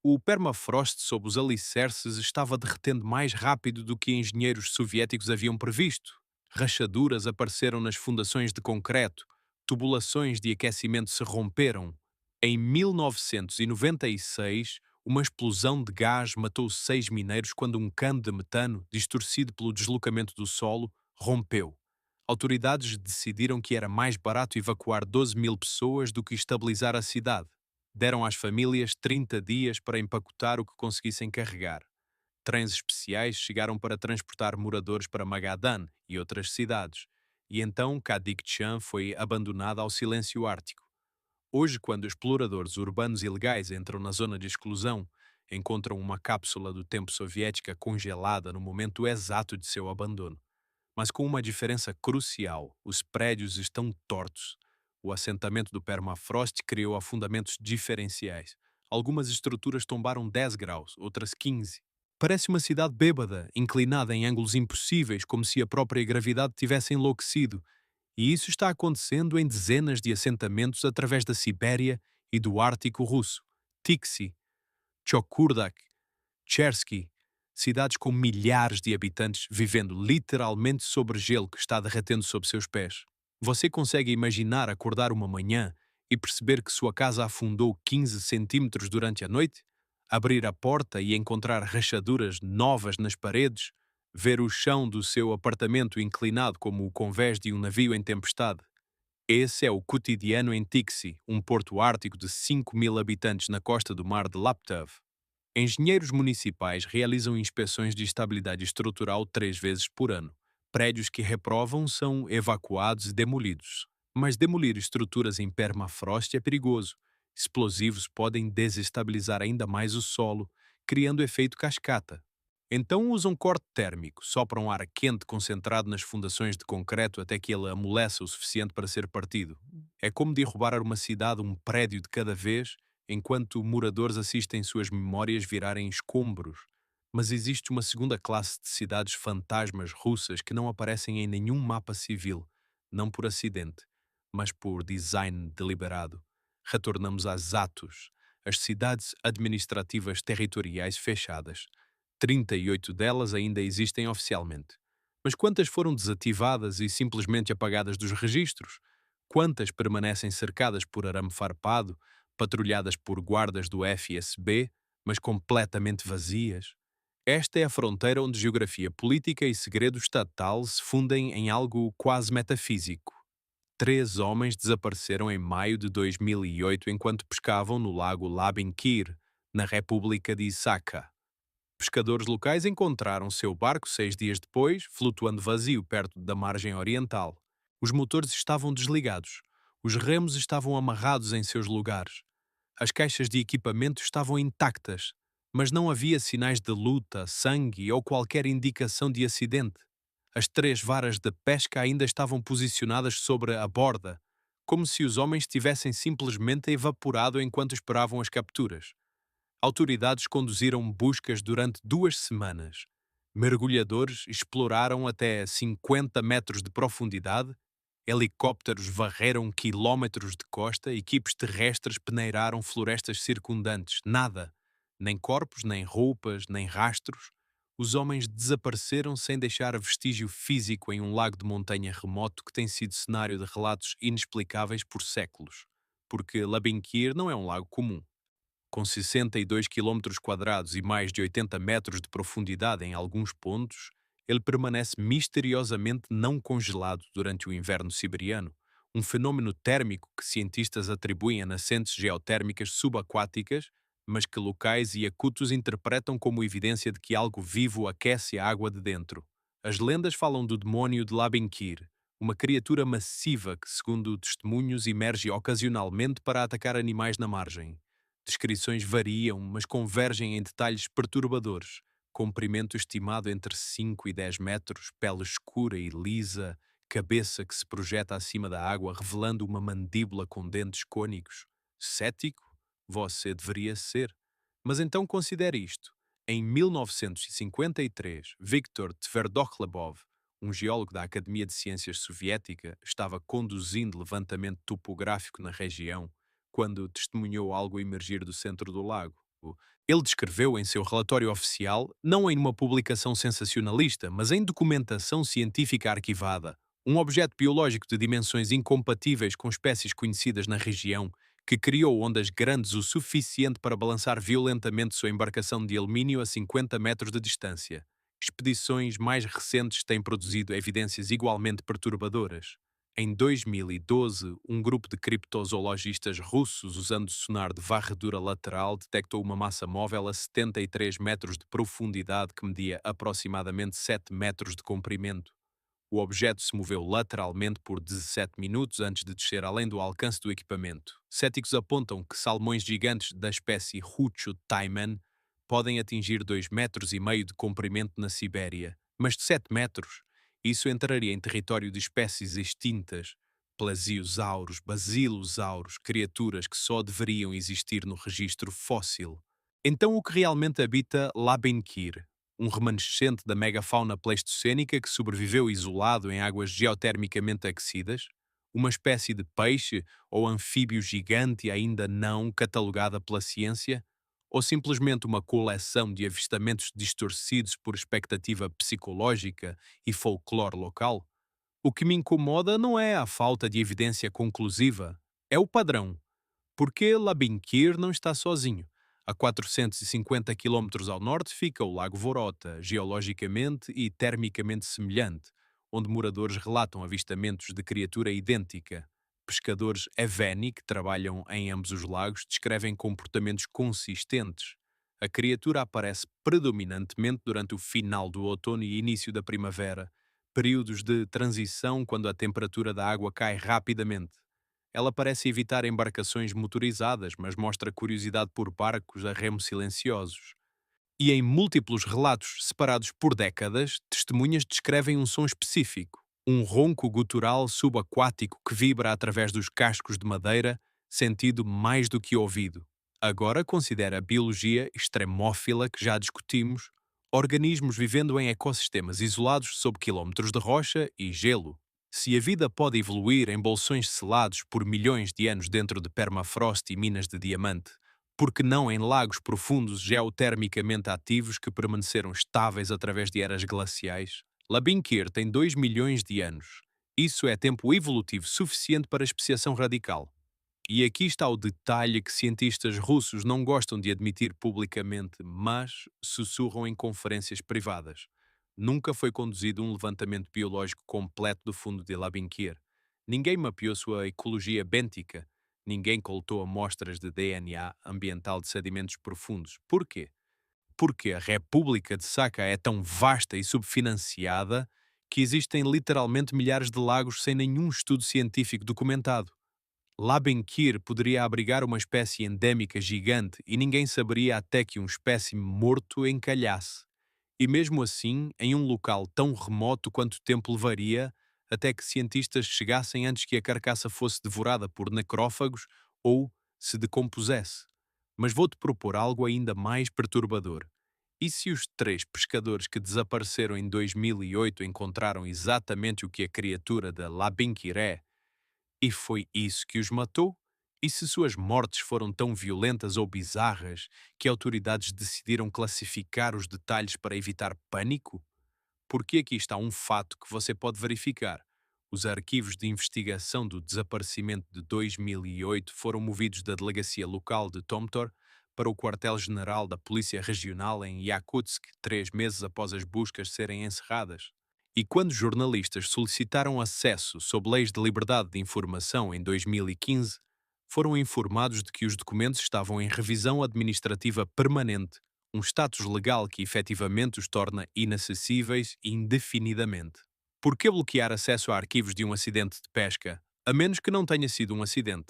O permafrost sob os alicerces estava derretendo mais rápido do que engenheiros soviéticos haviam previsto. Rachaduras apareceram nas fundações de concreto, tubulações de aquecimento se romperam. Em 1996, uma explosão de gás matou 6 mineiros quando um cano de metano, distorcido pelo deslocamento do solo, rompeu. Autoridades decidiram que era mais barato evacuar 12.000 pessoas do que estabilizar a cidade. Deram às famílias 30 dias para empacotar o que conseguissem carregar. Trens especiais chegaram para transportar moradores para Magadan e outras cidades, e então Kadikchan foi abandonada ao silêncio ártico. Hoje, quando exploradores urbanos ilegais entram na zona de exclusão, encontram uma cápsula do tempo soviética congelada no momento exato de seu abandono. Mas com uma diferença crucial: os prédios estão tortos. O assentamento do permafrost criou afundamentos diferenciais. Algumas estruturas tombaram 10 graus, outras 15. Parece uma cidade bêbada, inclinada em ângulos impossíveis, como se a própria gravidade tivesse enlouquecido. E isso está acontecendo em dezenas de assentamentos através da Sibéria e do Ártico russo. Tixi, Chokurdak, Chersky, cidades com milhares de habitantes vivendo literalmente sobre gelo que está derretendo sob seus pés. Você consegue imaginar acordar uma manhã e perceber que sua casa afundou 15 centímetros durante a noite? Abrir a porta e encontrar rachaduras novas nas paredes? Ver o chão do seu apartamento inclinado como o convés de um navio em tempestade? Esse é o cotidiano em Tixi, um porto ártico de 5.000 habitantes na costa do mar de Laptev. Engenheiros municipais realizam inspeções de estabilidade estrutural 3 vezes por ano. Prédios que reprovam são evacuados e demolidos. Mas demolir estruturas em permafrost é perigoso. Explosivos podem desestabilizar ainda mais o solo, criando efeito cascata. Então usam corte térmico, sopram ar quente concentrado nas fundações de concreto até que ele amoleça o suficiente para ser partido. É como derrubar uma cidade um prédio de cada vez, enquanto moradores assistem suas memórias virarem escombros. Mas existe uma segunda classe de cidades fantasmas russas que não aparecem em nenhum mapa civil, não por acidente, mas por design deliberado. Retornamos às Atos, as cidades administrativas territoriais fechadas. 38 delas ainda existem oficialmente. Mas quantas foram desativadas e simplesmente apagadas dos registros? Quantas permanecem cercadas por arame farpado, patrulhadas por guardas do FSB, mas completamente vazias? Esta é a fronteira onde geografia política e segredo estatal se fundem em algo quase metafísico. 3 homens desapareceram em maio de 2008 enquanto pescavam no lago Labinkir, na República de Sakha. Pescadores locais encontraram seu barco 6 dias depois, flutuando vazio perto da margem oriental. Os motores estavam desligados. Os remos estavam amarrados em seus lugares. As caixas de equipamento estavam intactas, mas não havia sinais de luta, sangue ou qualquer indicação de acidente. As 3 varas de pesca ainda estavam posicionadas sobre a borda, como se os homens tivessem simplesmente evaporado enquanto esperavam as capturas. Autoridades conduziram buscas durante 2 semanas. Mergulhadores exploraram até 50 metros de profundidade, helicópteros varreram quilómetros de costa, equipes terrestres peneiraram florestas circundantes. Nada, nem corpos, nem roupas, nem rastros. Os homens desapareceram sem deixar vestígio físico em um lago de montanha remoto que tem sido cenário de relatos inexplicáveis por séculos. Porque Labinkir não é um lago comum. Com 62 km² e mais de 80 metros de profundidade em alguns pontos, ele permanece misteriosamente não congelado durante o inverno siberiano, um fenômeno térmico que cientistas atribuem a nascentes geotérmicas subaquáticas, mas que locais e acutos interpretam como evidência de que algo vivo aquece a água de dentro. As lendas falam do demónio de Labinkir, uma criatura massiva que, segundo testemunhos, emerge ocasionalmente para atacar animais na margem. Descrições variam, mas convergem em detalhes perturbadores. Comprimento estimado entre 5 e 10 metros, pele escura e lisa, cabeça que se projeta acima da água, revelando uma mandíbula com dentes cônicos. Cético? Você deveria ser. Mas então considere isto. Em 1953, Viktor Tverdokhlebov, um geólogo da Academia de Ciências Soviética, estava conduzindo levantamento topográfico na região quando testemunhou algo emergir do centro do lago. Ele descreveu em seu relatório oficial, não em uma publicação sensacionalista, mas em documentação científica arquivada, um objeto biológico de dimensões incompatíveis com espécies conhecidas na região, que criou ondas grandes o suficiente para balançar violentamente sua embarcação de alumínio a 50 metros de distância. Expedições mais recentes têm produzido evidências igualmente perturbadoras. Em 2012, um grupo de criptozoologistas russos usando sonar de varredura lateral detectou uma massa móvel a 73 metros de profundidade que media aproximadamente 7 metros de comprimento. O objeto se moveu lateralmente por 17 minutos antes de descer além do alcance do equipamento. Céticos apontam que salmões gigantes da espécie Rucho taiman podem atingir 2,5 metros de comprimento na Sibéria, mas de 7 metros, isso entraria em território de espécies extintas, plasiosauros, basilosauros, criaturas que só deveriam existir no registro fóssil. Então o que realmente habita Labinkir, um remanescente da megafauna pleistocênica que sobreviveu isolado em águas geotermicamente aquecidas? Uma espécie de peixe ou anfíbio gigante ainda não catalogada pela ciência? Ou simplesmente uma coleção de avistamentos distorcidos por expectativa psicológica e folclore local? O que me incomoda não é a falta de evidência conclusiva, é o padrão. Porque Labinkir não está sozinho. A 450 quilómetros ao norte fica o Lago Vorota, geologicamente e termicamente semelhante, onde moradores relatam avistamentos de criatura idêntica. Pescadores Eveni, que trabalham em ambos os lagos, descrevem comportamentos consistentes. A criatura aparece predominantemente durante o final do outono e início da primavera, períodos de transição quando a temperatura da água cai rapidamente. Ela parece evitar embarcações motorizadas, mas mostra curiosidade por barcos a remo silenciosos. E em múltiplos relatos separados por décadas, testemunhas descrevem um som específico, um ronco gutural subaquático que vibra através dos cascos de madeira, sentido mais do que ouvido. Agora considera a biologia extremófila que já discutimos, organismos vivendo em ecossistemas isolados sob quilómetros de rocha e gelo. Se a vida pode evoluir em bolsões selados por milhões de anos dentro de permafrost e minas de diamante, por que não em lagos profundos geotermicamente ativos que permaneceram estáveis através de eras glaciais? Labinkir tem 2 milhões de anos. Isso é tempo evolutivo suficiente para especiação radical. E aqui está o detalhe que cientistas russos não gostam de admitir publicamente, mas sussurram em conferências privadas. Nunca foi conduzido um levantamento biológico completo do fundo de Labinkir. Ninguém mapeou sua ecologia bêntica. Ninguém coletou amostras de DNA ambiental de sedimentos profundos. Por quê? Porque a República de Sakha é tão vasta e subfinanciada que existem literalmente milhares de lagos sem nenhum estudo científico documentado. Labenkir poderia abrigar uma espécie endémica gigante e ninguém saberia até que um espécime morto encalhasse. E mesmo assim, em um local tão remoto quanto tempo levaria até que cientistas chegassem antes que a carcaça fosse devorada por necrófagos ou se decompusesse. Mas vou-te propor algo ainda mais perturbador. E se os 3 pescadores que desapareceram em 2008 encontraram exatamente o que a criatura da Labinkir é, e foi isso que os matou? E se suas mortes foram tão violentas ou bizarras que autoridades decidiram classificar os detalhes para evitar pânico? Porque aqui está um fato que você pode verificar. Os arquivos de investigação do desaparecimento de 2008 foram movidos da delegacia local de Tomtor para o quartel-general da Polícia Regional em Yakutsk 3 meses após as buscas serem encerradas. E quando jornalistas solicitaram acesso sob leis de liberdade de informação em 2015, foram informados de que os documentos estavam em revisão administrativa permanente, um status legal que efetivamente os torna inacessíveis indefinidamente. Por que bloquear acesso a arquivos de um acidente de pesca, a menos que não tenha sido um acidente?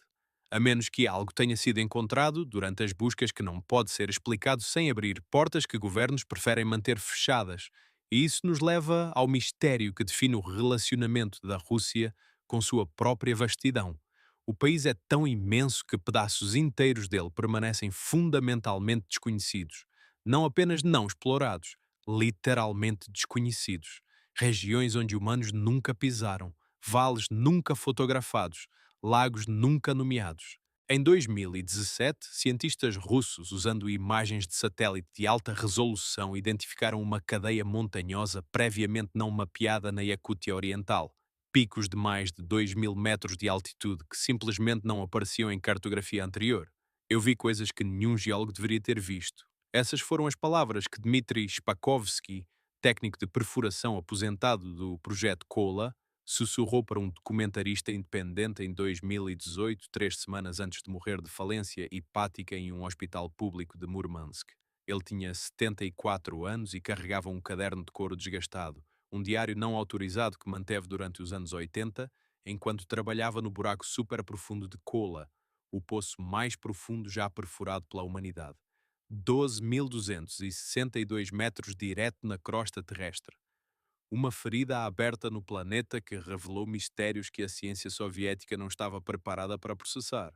A menos que algo tenha sido encontrado durante as buscas que não pode ser explicado sem abrir portas que governos preferem manter fechadas. E isso nos leva ao mistério que define o relacionamento da Rússia com sua própria vastidão. O país é tão imenso que pedaços inteiros dele permanecem fundamentalmente desconhecidos, não apenas não explorados, literalmente desconhecidos. Regiões onde humanos nunca pisaram, vales nunca fotografados, lagos nunca nomeados. Em 2017, cientistas russos, usando imagens de satélite de alta resolução, identificaram uma cadeia montanhosa previamente não mapeada na Iacútia Oriental. Picos de mais de 2.000 metros de altitude que simplesmente não apareciam em cartografia anterior. Eu vi coisas que nenhum geólogo deveria ter visto. Essas foram as palavras que Dmitry Spakovsky, técnico de perfuração aposentado do projeto Kola, sussurrou para um documentarista independente em 2018, 3 semanas antes de morrer de falência hepática em um hospital público de Murmansk. Ele tinha 74 anos e carregava um caderno de couro desgastado, um diário não autorizado que manteve durante os anos 80, enquanto trabalhava no buraco super profundo de Kola, o poço mais profundo já perfurado pela humanidade. 12.262 metros direto na crosta terrestre. Uma ferida aberta no planeta que revelou mistérios que a ciência soviética não estava preparada para processar.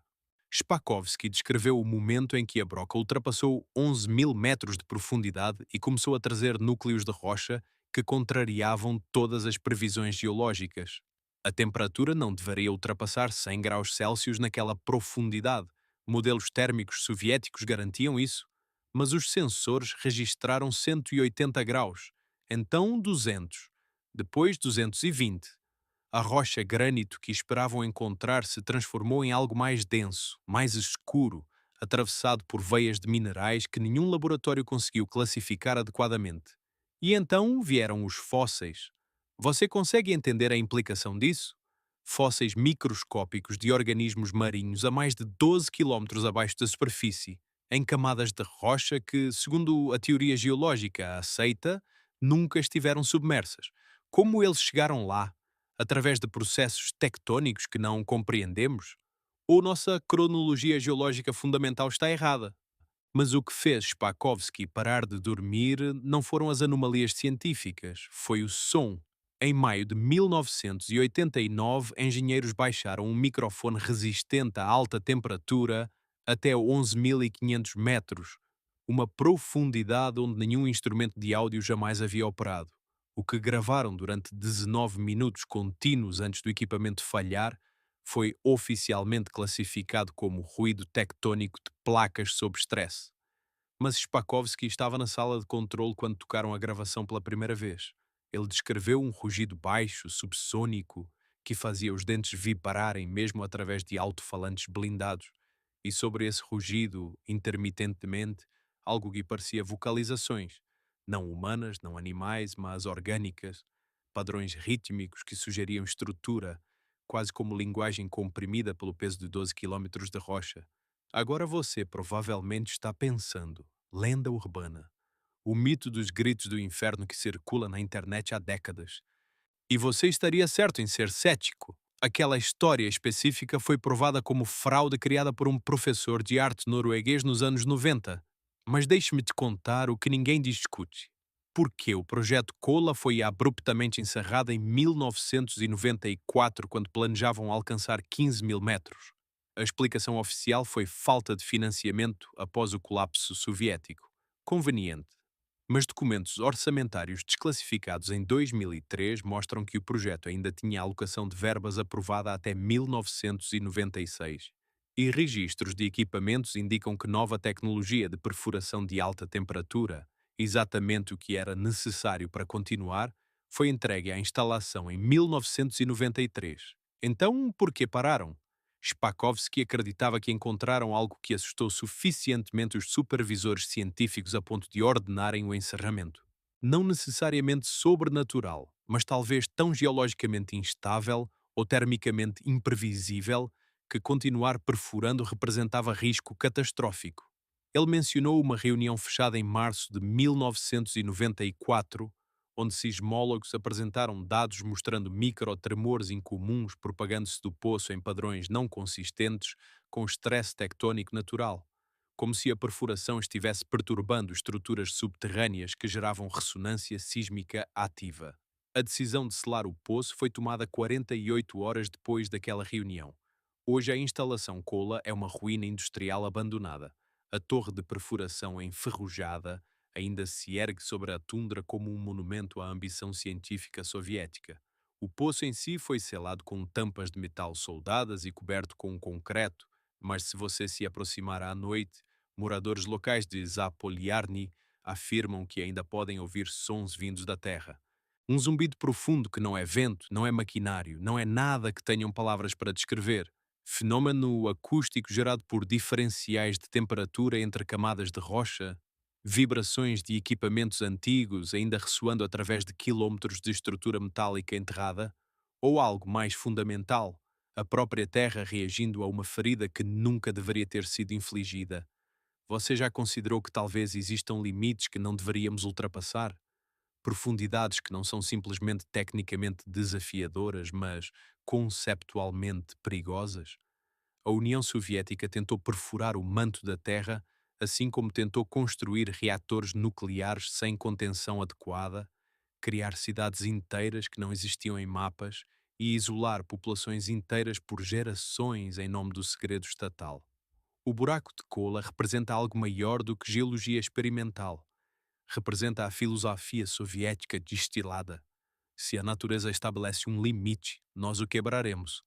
Spakovsky descreveu o momento em que a broca ultrapassou 11.000 metros de profundidade e começou a trazer núcleos de rocha que contrariavam todas as previsões geológicas. A temperatura não deveria ultrapassar 100 graus Celsius naquela profundidade. Modelos térmicos soviéticos garantiam isso, mas os sensores registraram 180 graus, então 200, depois 220. A rocha granito que esperavam encontrar se transformou em algo mais denso, mais escuro, atravessado por veias de minerais que nenhum laboratório conseguiu classificar adequadamente. E então vieram os fósseis. Você consegue entender a implicação disso? Fósseis microscópicos de organismos marinhos a mais de 12 quilómetros abaixo da superfície, em camadas de rocha que, segundo a teoria geológica aceita, nunca estiveram submersas. Como eles chegaram lá? Através de processos tectónicos que não compreendemos? Ou nossa cronologia geológica fundamental está errada? Mas o que fez Spakovsky parar de dormir não foram as anomalias científicas, foi o som. Em maio de 1989, engenheiros baixaram um microfone resistente a alta temperatura até 11.500 metros, uma profundidade onde nenhum instrumento de áudio jamais havia operado. O que gravaram durante 19 minutos contínuos antes do equipamento falhar foi oficialmente classificado como ruído tectónico de placas sob estresse. Mas Spakovsky estava na sala de controle quando tocaram a gravação pela primeira vez. Ele descreveu um rugido baixo, subsônico, que fazia os dentes vibrarem mesmo através de alto-falantes blindados. E sobre esse rugido, intermitentemente, algo que parecia vocalizações, não humanas, não animais, mas orgânicas, padrões rítmicos que sugeriam estrutura, quase como linguagem comprimida pelo peso de 12 quilómetros de rocha. Agora você provavelmente está pensando, lenda urbana, o mito dos gritos do inferno que circula na internet há décadas. E você estaria certo em ser cético. Aquela história específica foi provada como fraude criada por um professor de arte norueguês nos anos 90. Mas deixe-me te contar o que ninguém discute. Por que o projeto Kola foi abruptamente encerrado em 1994, quando planejavam alcançar 15.000 metros? A explicação oficial foi falta de financiamento após o colapso soviético. Conveniente. Mas documentos orçamentários desclassificados em 2003 mostram que o projeto ainda tinha alocação de verbas aprovada até 1996. E registros de equipamentos indicam que nova tecnologia de perfuração de alta temperatura, exatamente o que era necessário para continuar, foi entregue à instalação em 1993. Então, por que pararam? Spakovsky acreditava que encontraram algo que assustou suficientemente os supervisores científicos a ponto de ordenarem o encerramento. Não necessariamente sobrenatural, mas talvez tão geologicamente instável ou termicamente imprevisível que continuar perfurando representava risco catastrófico. Ele mencionou uma reunião fechada em março de 1994, onde sismólogos apresentaram dados mostrando microtremores incomuns propagando-se do poço em padrões não consistentes com estresse tectónico natural, como se a perfuração estivesse perturbando estruturas subterrâneas que geravam ressonância sísmica ativa. A decisão de selar o poço foi tomada 48 horas depois daquela reunião. Hoje a instalação Kola é uma ruína industrial abandonada. A torre de perfuração enferrujada ainda se ergue sobre a tundra como um monumento à ambição científica soviética. O poço em si foi selado com tampas de metal soldadas e coberto com concreto, mas se você se aproximar à noite, moradores locais de Zapolyarny afirmam que ainda podem ouvir sons vindos da terra. Um zumbido profundo que não é vento, não é maquinário, não é nada que tenham palavras para descrever. Fenômeno acústico gerado por diferenciais de temperatura entre camadas de rocha, vibrações de equipamentos antigos ainda ressoando através de quilómetros de estrutura metálica enterrada, ou algo mais fundamental, a própria Terra reagindo a uma ferida que nunca deveria ter sido infligida. Você já considerou que talvez existam limites que não deveríamos ultrapassar? Profundidades que não são simplesmente tecnicamente desafiadoras, mas conceptualmente perigosas? A União Soviética tentou perfurar o manto da Terra assim como tentou construir reatores nucleares sem contenção adequada, criar cidades inteiras que não existiam em mapas e isolar populações inteiras por gerações em nome do segredo estatal. O buraco de Kola representa algo maior do que geologia experimental. Representa a filosofia soviética destilada. Se a natureza estabelece um limite, nós o quebraremos.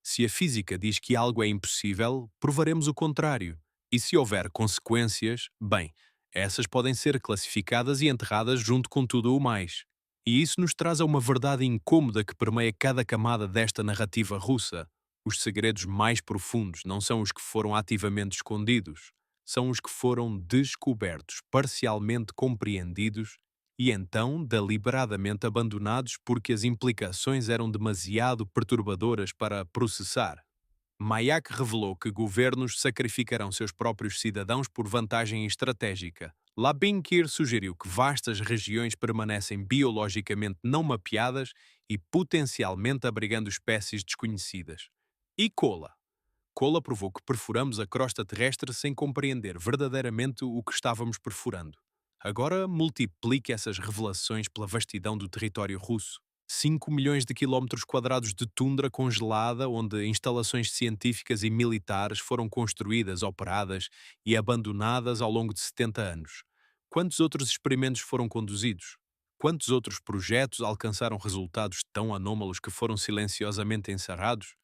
Se a física diz que algo é impossível, provaremos o contrário. E se houver consequências, bem, essas podem ser classificadas e enterradas junto com tudo o mais. E isso nos traz a uma verdade incômoda que permeia cada camada desta narrativa russa. Os segredos mais profundos não são os que foram ativamente escondidos, são os que foram descobertos, parcialmente compreendidos e então deliberadamente abandonados porque as implicações eram demasiado perturbadoras para processar. Mayak revelou que governos sacrificarão seus próprios cidadãos por vantagem estratégica. Labinkir sugeriu que vastas regiões permanecem biologicamente não mapeadas e potencialmente abrigando espécies desconhecidas. E Kola provou que perfuramos a crosta terrestre sem compreender verdadeiramente o que estávamos perfurando. Agora multiplique essas revelações pela vastidão do território russo. 5 milhões de quilómetros quadrados de tundra congelada, onde instalações científicas e militares foram construídas, operadas e abandonadas ao longo de 70 anos. Quantos outros experimentos foram conduzidos? Quantos outros projetos alcançaram resultados tão anômalos que foram silenciosamente encerrados?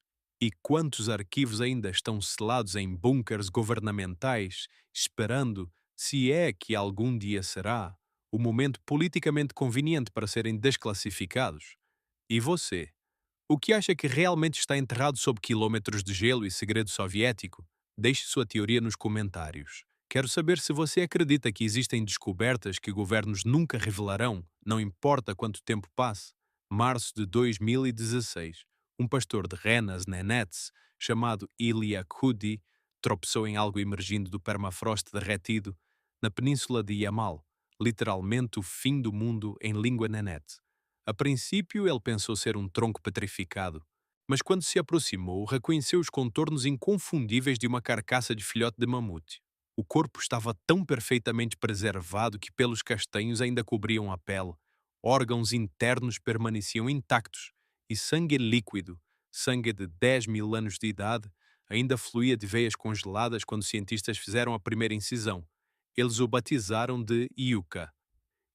E quantos arquivos ainda estão selados em bunkers governamentais, esperando, se é que algum dia será, o momento politicamente conveniente para serem desclassificados? E você? O que acha que realmente está enterrado sob quilômetros de gelo e segredo soviético? Deixe sua teoria nos comentários. Quero saber se você acredita que existem descobertas que governos nunca revelarão, não importa quanto tempo passe. Março de 2016. Um pastor de renas Nenets, chamado Ilya Khudi, tropeçou em algo emergindo do permafrost derretido na península de Yamal, literalmente o fim do mundo em língua Nenet. A princípio, ele pensou ser um tronco petrificado, mas quando se aproximou, reconheceu os contornos inconfundíveis de uma carcaça de filhote de mamute. O corpo estava tão perfeitamente preservado que pelos castanhos ainda cobriam a pele, órgãos internos permaneciam intactos e sangue líquido, sangue de 10 mil anos de idade, ainda fluía de veias congeladas quando cientistas fizeram a primeira incisão. Eles o batizaram de Yucca.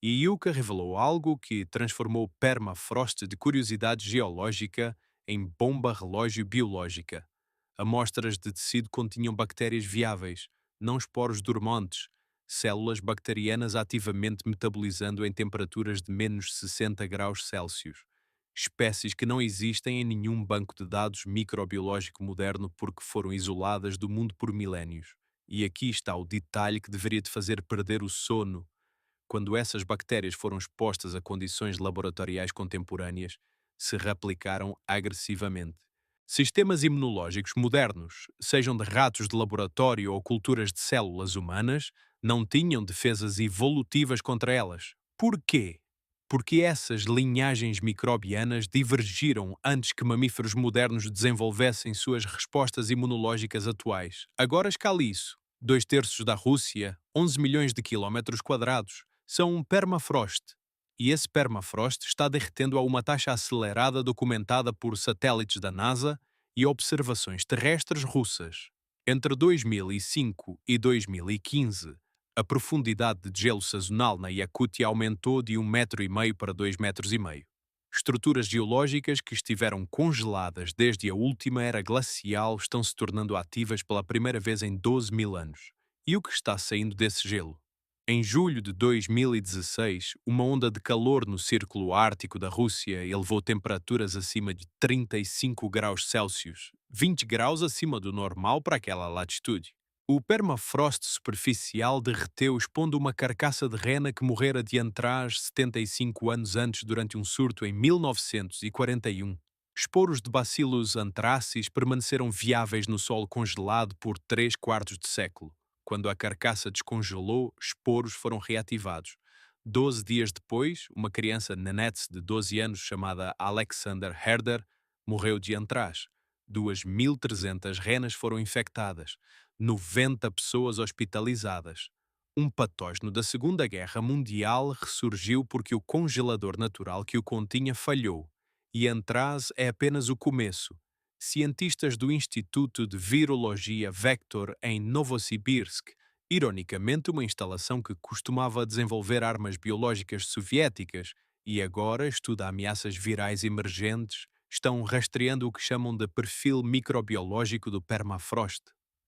E Yucca revelou algo que transformou o permafrost de curiosidade geológica em bomba relógio biológica. Amostras de tecido continham bactérias viáveis, não esporos dormentes, células bacterianas ativamente metabolizando em temperaturas de menos 60 graus Celsius. Espécies que não existem em nenhum banco de dados microbiológico moderno porque foram isoladas do mundo por milénios. E aqui está o detalhe que deveria te fazer perder o sono. Quando essas bactérias foram expostas a condições laboratoriais contemporâneas, se replicaram agressivamente. Sistemas imunológicos modernos, sejam de ratos de laboratório ou culturas de células humanas, não tinham defesas evolutivas contra elas. Porquê? Porque essas linhagens microbianas divergiram antes que mamíferos modernos desenvolvessem suas respostas imunológicas atuais. Agora escale isso. 2/3 da Rússia, 11 milhões de quilómetros quadrados, são um permafrost. E esse permafrost está derretendo a uma taxa acelerada documentada por satélites da NASA e observações terrestres russas. Entre 2005 e 2015, a profundidade de gelo sazonal na Iacútia aumentou de 1,5 m para 2,5 m. Estruturas geológicas que estiveram congeladas desde a última era glacial estão se tornando ativas pela primeira vez em 12 mil anos. E o que está saindo desse gelo? Em julho de 2016, uma onda de calor no círculo ártico da Rússia elevou temperaturas acima de 35 graus Celsius, 20 graus acima do normal para aquela latitude. O permafrost superficial derreteu expondo uma carcaça de rena que morrera de antraz 75 anos antes durante um surto em 1941. Esporos de Bacillus anthracis permaneceram viáveis no solo congelado por 3/4 de século. Quando a carcaça descongelou, esporos foram reativados. 12 dias depois, uma criança Nenets de 12 anos chamada Alexander Herder morreu de antraz. 2.300 renas foram infectadas. 90 pessoas hospitalizadas. Um patógeno da Segunda Guerra Mundial ressurgiu porque o congelador natural que o continha falhou, e Antraz é apenas o começo. Cientistas do Instituto de Virologia Vector em Novosibirsk, ironicamente uma instalação que costumava desenvolver armas biológicas soviéticas e agora estuda ameaças virais emergentes, estão rastreando o que chamam de perfil microbiológico do permafrost.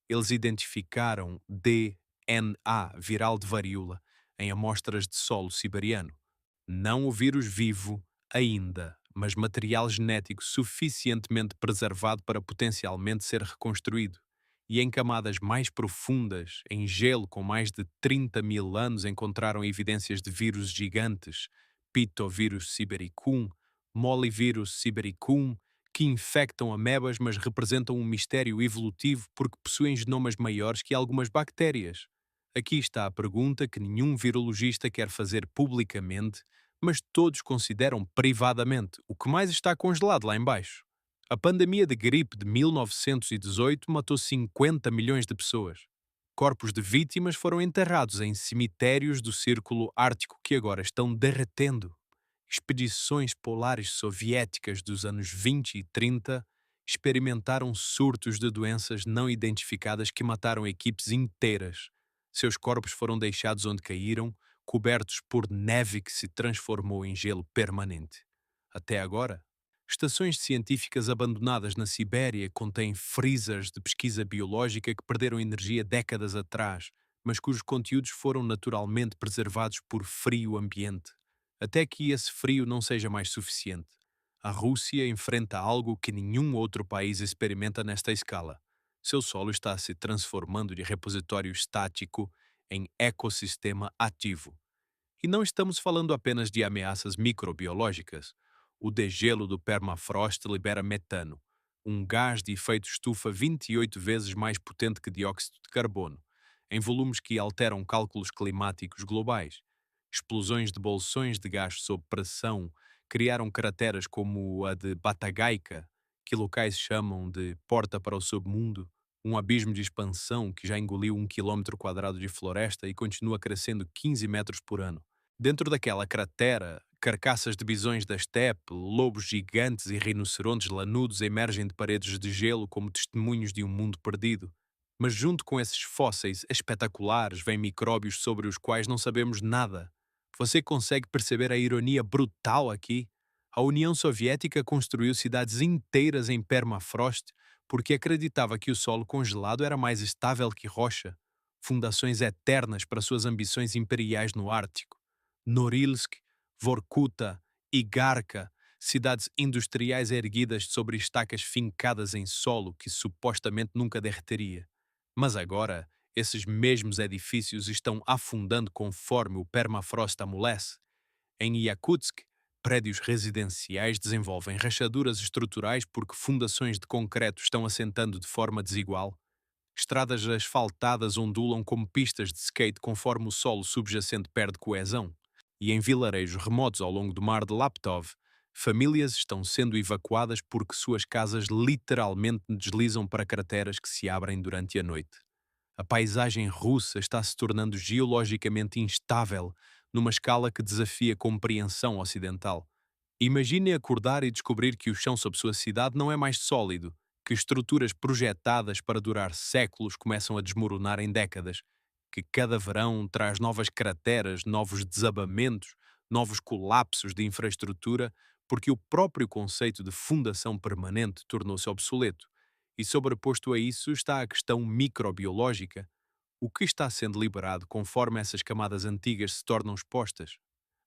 Eles identificaram DNA viral de varíola em amostras de solo siberiano. Não o vírus vivo ainda, mas material genético suficientemente preservado para potencialmente ser reconstruído. E em camadas mais profundas, em gelo com mais de 30 mil anos, encontraram evidências de vírus gigantes, Pitovírus sibericum, Molivírus sibericum, que infectam amebas, mas representam um mistério evolutivo porque possuem genomas maiores que algumas bactérias. Aqui está a pergunta que nenhum virologista quer fazer publicamente, mas todos consideram privadamente: o que mais está congelado lá embaixo? A pandemia de gripe de 1918 matou 50 milhões de pessoas. Corpos de vítimas foram enterrados em cemitérios do Círculo Ártico que agora estão derretendo. Expedições polares soviéticas dos anos 20 e 30 experimentaram surtos de doenças não identificadas que mataram equipes inteiras. Seus corpos foram deixados onde caíram, cobertos por neve que se transformou em gelo permanente. Até agora, estações científicas abandonadas na Sibéria contêm freezers de pesquisa biológica que perderam energia décadas atrás, mas cujos conteúdos foram naturalmente preservados por frio ambiente. Até que esse frio não seja mais suficiente, a Rússia enfrenta algo que nenhum outro país experimenta nesta escala. Seu solo está se transformando de repositório estático em ecossistema ativo. E não estamos falando apenas de ameaças microbiológicas. O degelo do permafrost libera metano, um gás de efeito estufa 28 vezes mais potente que dióxido de carbono, em volumes que alteram cálculos climáticos globais. Explosões de bolsões de gás sob pressão criaram crateras como a de Batagaica, que locais chamam de porta para o submundo, um abismo de expansão que já engoliu 1 quilômetro quadrado de floresta e continua crescendo 15 metros por ano. Dentro daquela cratera, carcaças de bisões da estepe, lobos gigantes e rinocerontes lanudos emergem de paredes de gelo como testemunhos de um mundo perdido. Mas junto com esses fósseis espetaculares vêm micróbios sobre os quais não sabemos nada. Você consegue perceber a ironia brutal aqui? A União Soviética construiu cidades inteiras em permafrost porque acreditava que o solo congelado era mais estável que rocha. Fundações eternas para suas ambições imperiais no Ártico. Norilsk, Vorkuta, Igarka, cidades industriais erguidas sobre estacas fincadas em solo que supostamente nunca derreteria. Mas agora, esses mesmos edifícios estão afundando conforme o permafrost amolece. Em Yakutsk, prédios residenciais desenvolvem rachaduras estruturais porque fundações de concreto estão assentando de forma desigual. Estradas asfaltadas ondulam como pistas de skate conforme o solo subjacente perde coesão. E em vilarejos remotos ao longo do mar de Laptov, famílias estão sendo evacuadas porque suas casas literalmente deslizam para crateras que se abrem durante a noite. A paisagem russa está se tornando geologicamente instável numa escala que desafia a compreensão ocidental. Imagine acordar e descobrir que o chão sob sua cidade não é mais sólido, que estruturas projetadas para durar séculos começam a desmoronar em décadas, que cada verão traz novas crateras, novos desabamentos, novos colapsos de infraestrutura, porque o próprio conceito de fundação permanente tornou-se obsoleto. E sobreposto a isso está a questão microbiológica. O que está sendo liberado conforme essas camadas antigas se tornam expostas?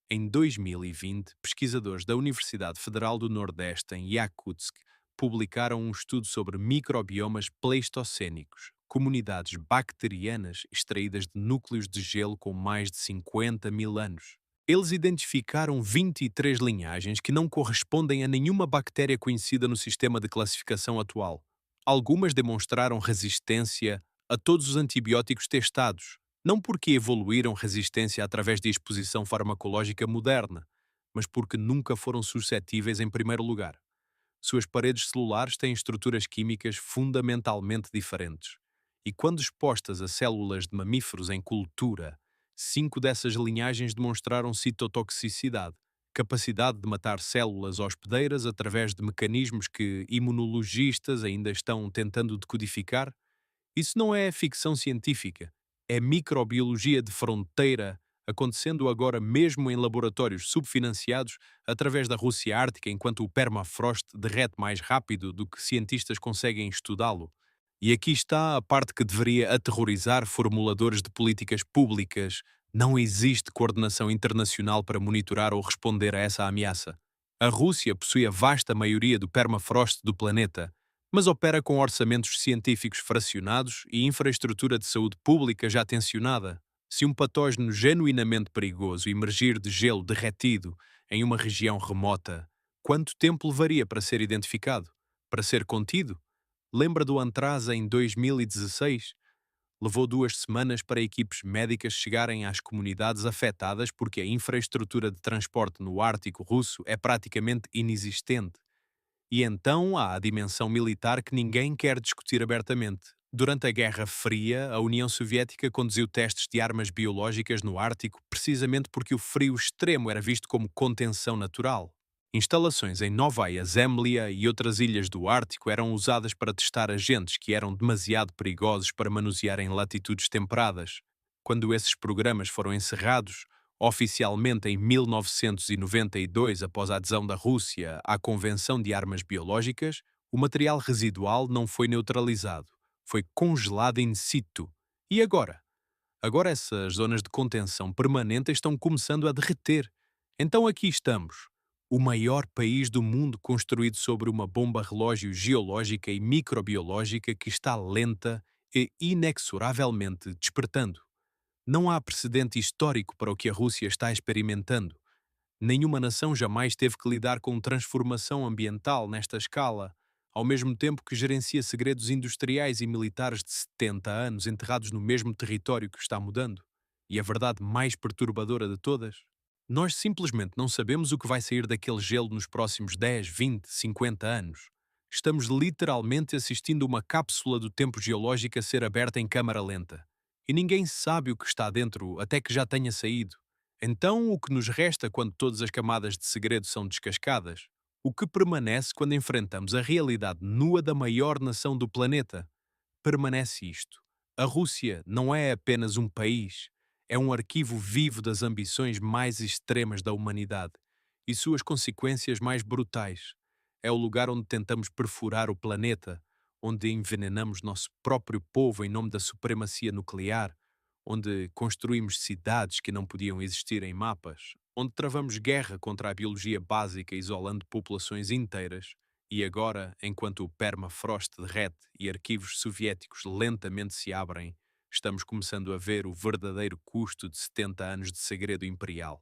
Em 2020, pesquisadores da Universidade Federal do Nordeste, em Yakutsk, publicaram um estudo sobre microbiomas pleistocênicos, comunidades bacterianas extraídas de núcleos de gelo com mais de 50 mil anos. Eles identificaram 23 linhagens que não correspondem a nenhuma bactéria conhecida no sistema de classificação atual. Algumas demonstraram resistência a todos os antibióticos testados, não porque evoluíram resistência através de exposição farmacológica moderna, mas porque nunca foram suscetíveis em primeiro lugar. Suas paredes celulares têm estruturas químicas fundamentalmente diferentes. E quando expostas a células de mamíferos em cultura, 5 dessas linhagens demonstraram citotoxicidade, capacidade de matar células hospedeiras através de mecanismos que imunologistas ainda estão tentando decodificar. Isso não é ficção científica, é microbiologia de fronteira acontecendo agora mesmo em laboratórios subfinanciados através da Rússia Ártica, enquanto o permafrost derrete mais rápido do que cientistas conseguem estudá-lo. E aqui está a parte que deveria aterrorizar formuladores de políticas públicas. Não existe coordenação internacional para monitorar ou responder a essa ameaça. A Rússia possui a vasta maioria do permafrost do planeta, mas opera com orçamentos científicos fracionados e infraestrutura de saúde pública já tensionada. Se um patógeno genuinamente perigoso emergir de gelo derretido em uma região remota, quanto tempo levaria para ser identificado? Para ser contido? Lembra do Antrasa em 2016? Levou 2 semanas para equipes médicas chegarem às comunidades afetadas porque a infraestrutura de transporte no Ártico russo é praticamente inexistente. E então há a dimensão militar que ninguém quer discutir abertamente. Durante a Guerra Fria, a União Soviética conduziu testes de armas biológicas no Ártico precisamente porque o frio extremo era visto como contenção natural. Instalações em Novaya Zemlya e outras ilhas do Ártico eram usadas para testar agentes que eram demasiado perigosos para manusear em latitudes temperadas. Quando esses programas foram encerrados, oficialmente em 1992, após a adesão da Rússia à Convenção de Armas Biológicas, o material residual não foi neutralizado, foi congelado in situ. E agora? Agora essas zonas de contenção permanente estão começando a derreter. Então aqui estamos, o maior país do mundo construído sobre uma bomba relógio geológica e microbiológica que está lenta e inexoravelmente despertando. Não há precedente histórico para o que a Rússia está experimentando. Nenhuma nação jamais teve que lidar com transformação ambiental nesta escala, ao mesmo tempo que gerencia segredos industriais e militares de 70 anos enterrados no mesmo território que está mudando. E a verdade mais perturbadora de todas? Nós simplesmente não sabemos o que vai sair daquele gelo nos próximos 10, 20, 50 anos. Estamos literalmente assistindo uma cápsula do tempo geológico a ser aberta em câmara lenta. E ninguém sabe o que está dentro até que já tenha saído. Então, o que nos resta quando todas as camadas de segredo são descascadas? O que permanece quando enfrentamos a realidade nua da maior nação do planeta? Permanece isto. A Rússia não é apenas um país, é um arquivo vivo das ambições mais extremas da humanidade e suas consequências mais brutais. É o lugar onde tentamos perfurar o planeta, onde envenenamos nosso próprio povo em nome da supremacia nuclear, onde construímos cidades que não podiam existir em mapas, onde travamos guerra contra a biologia básica isolando populações inteiras. E agora, enquanto o permafrost derrete e arquivos soviéticos lentamente se abrem, estamos começando a ver o verdadeiro custo de 70 anos de segredo imperial.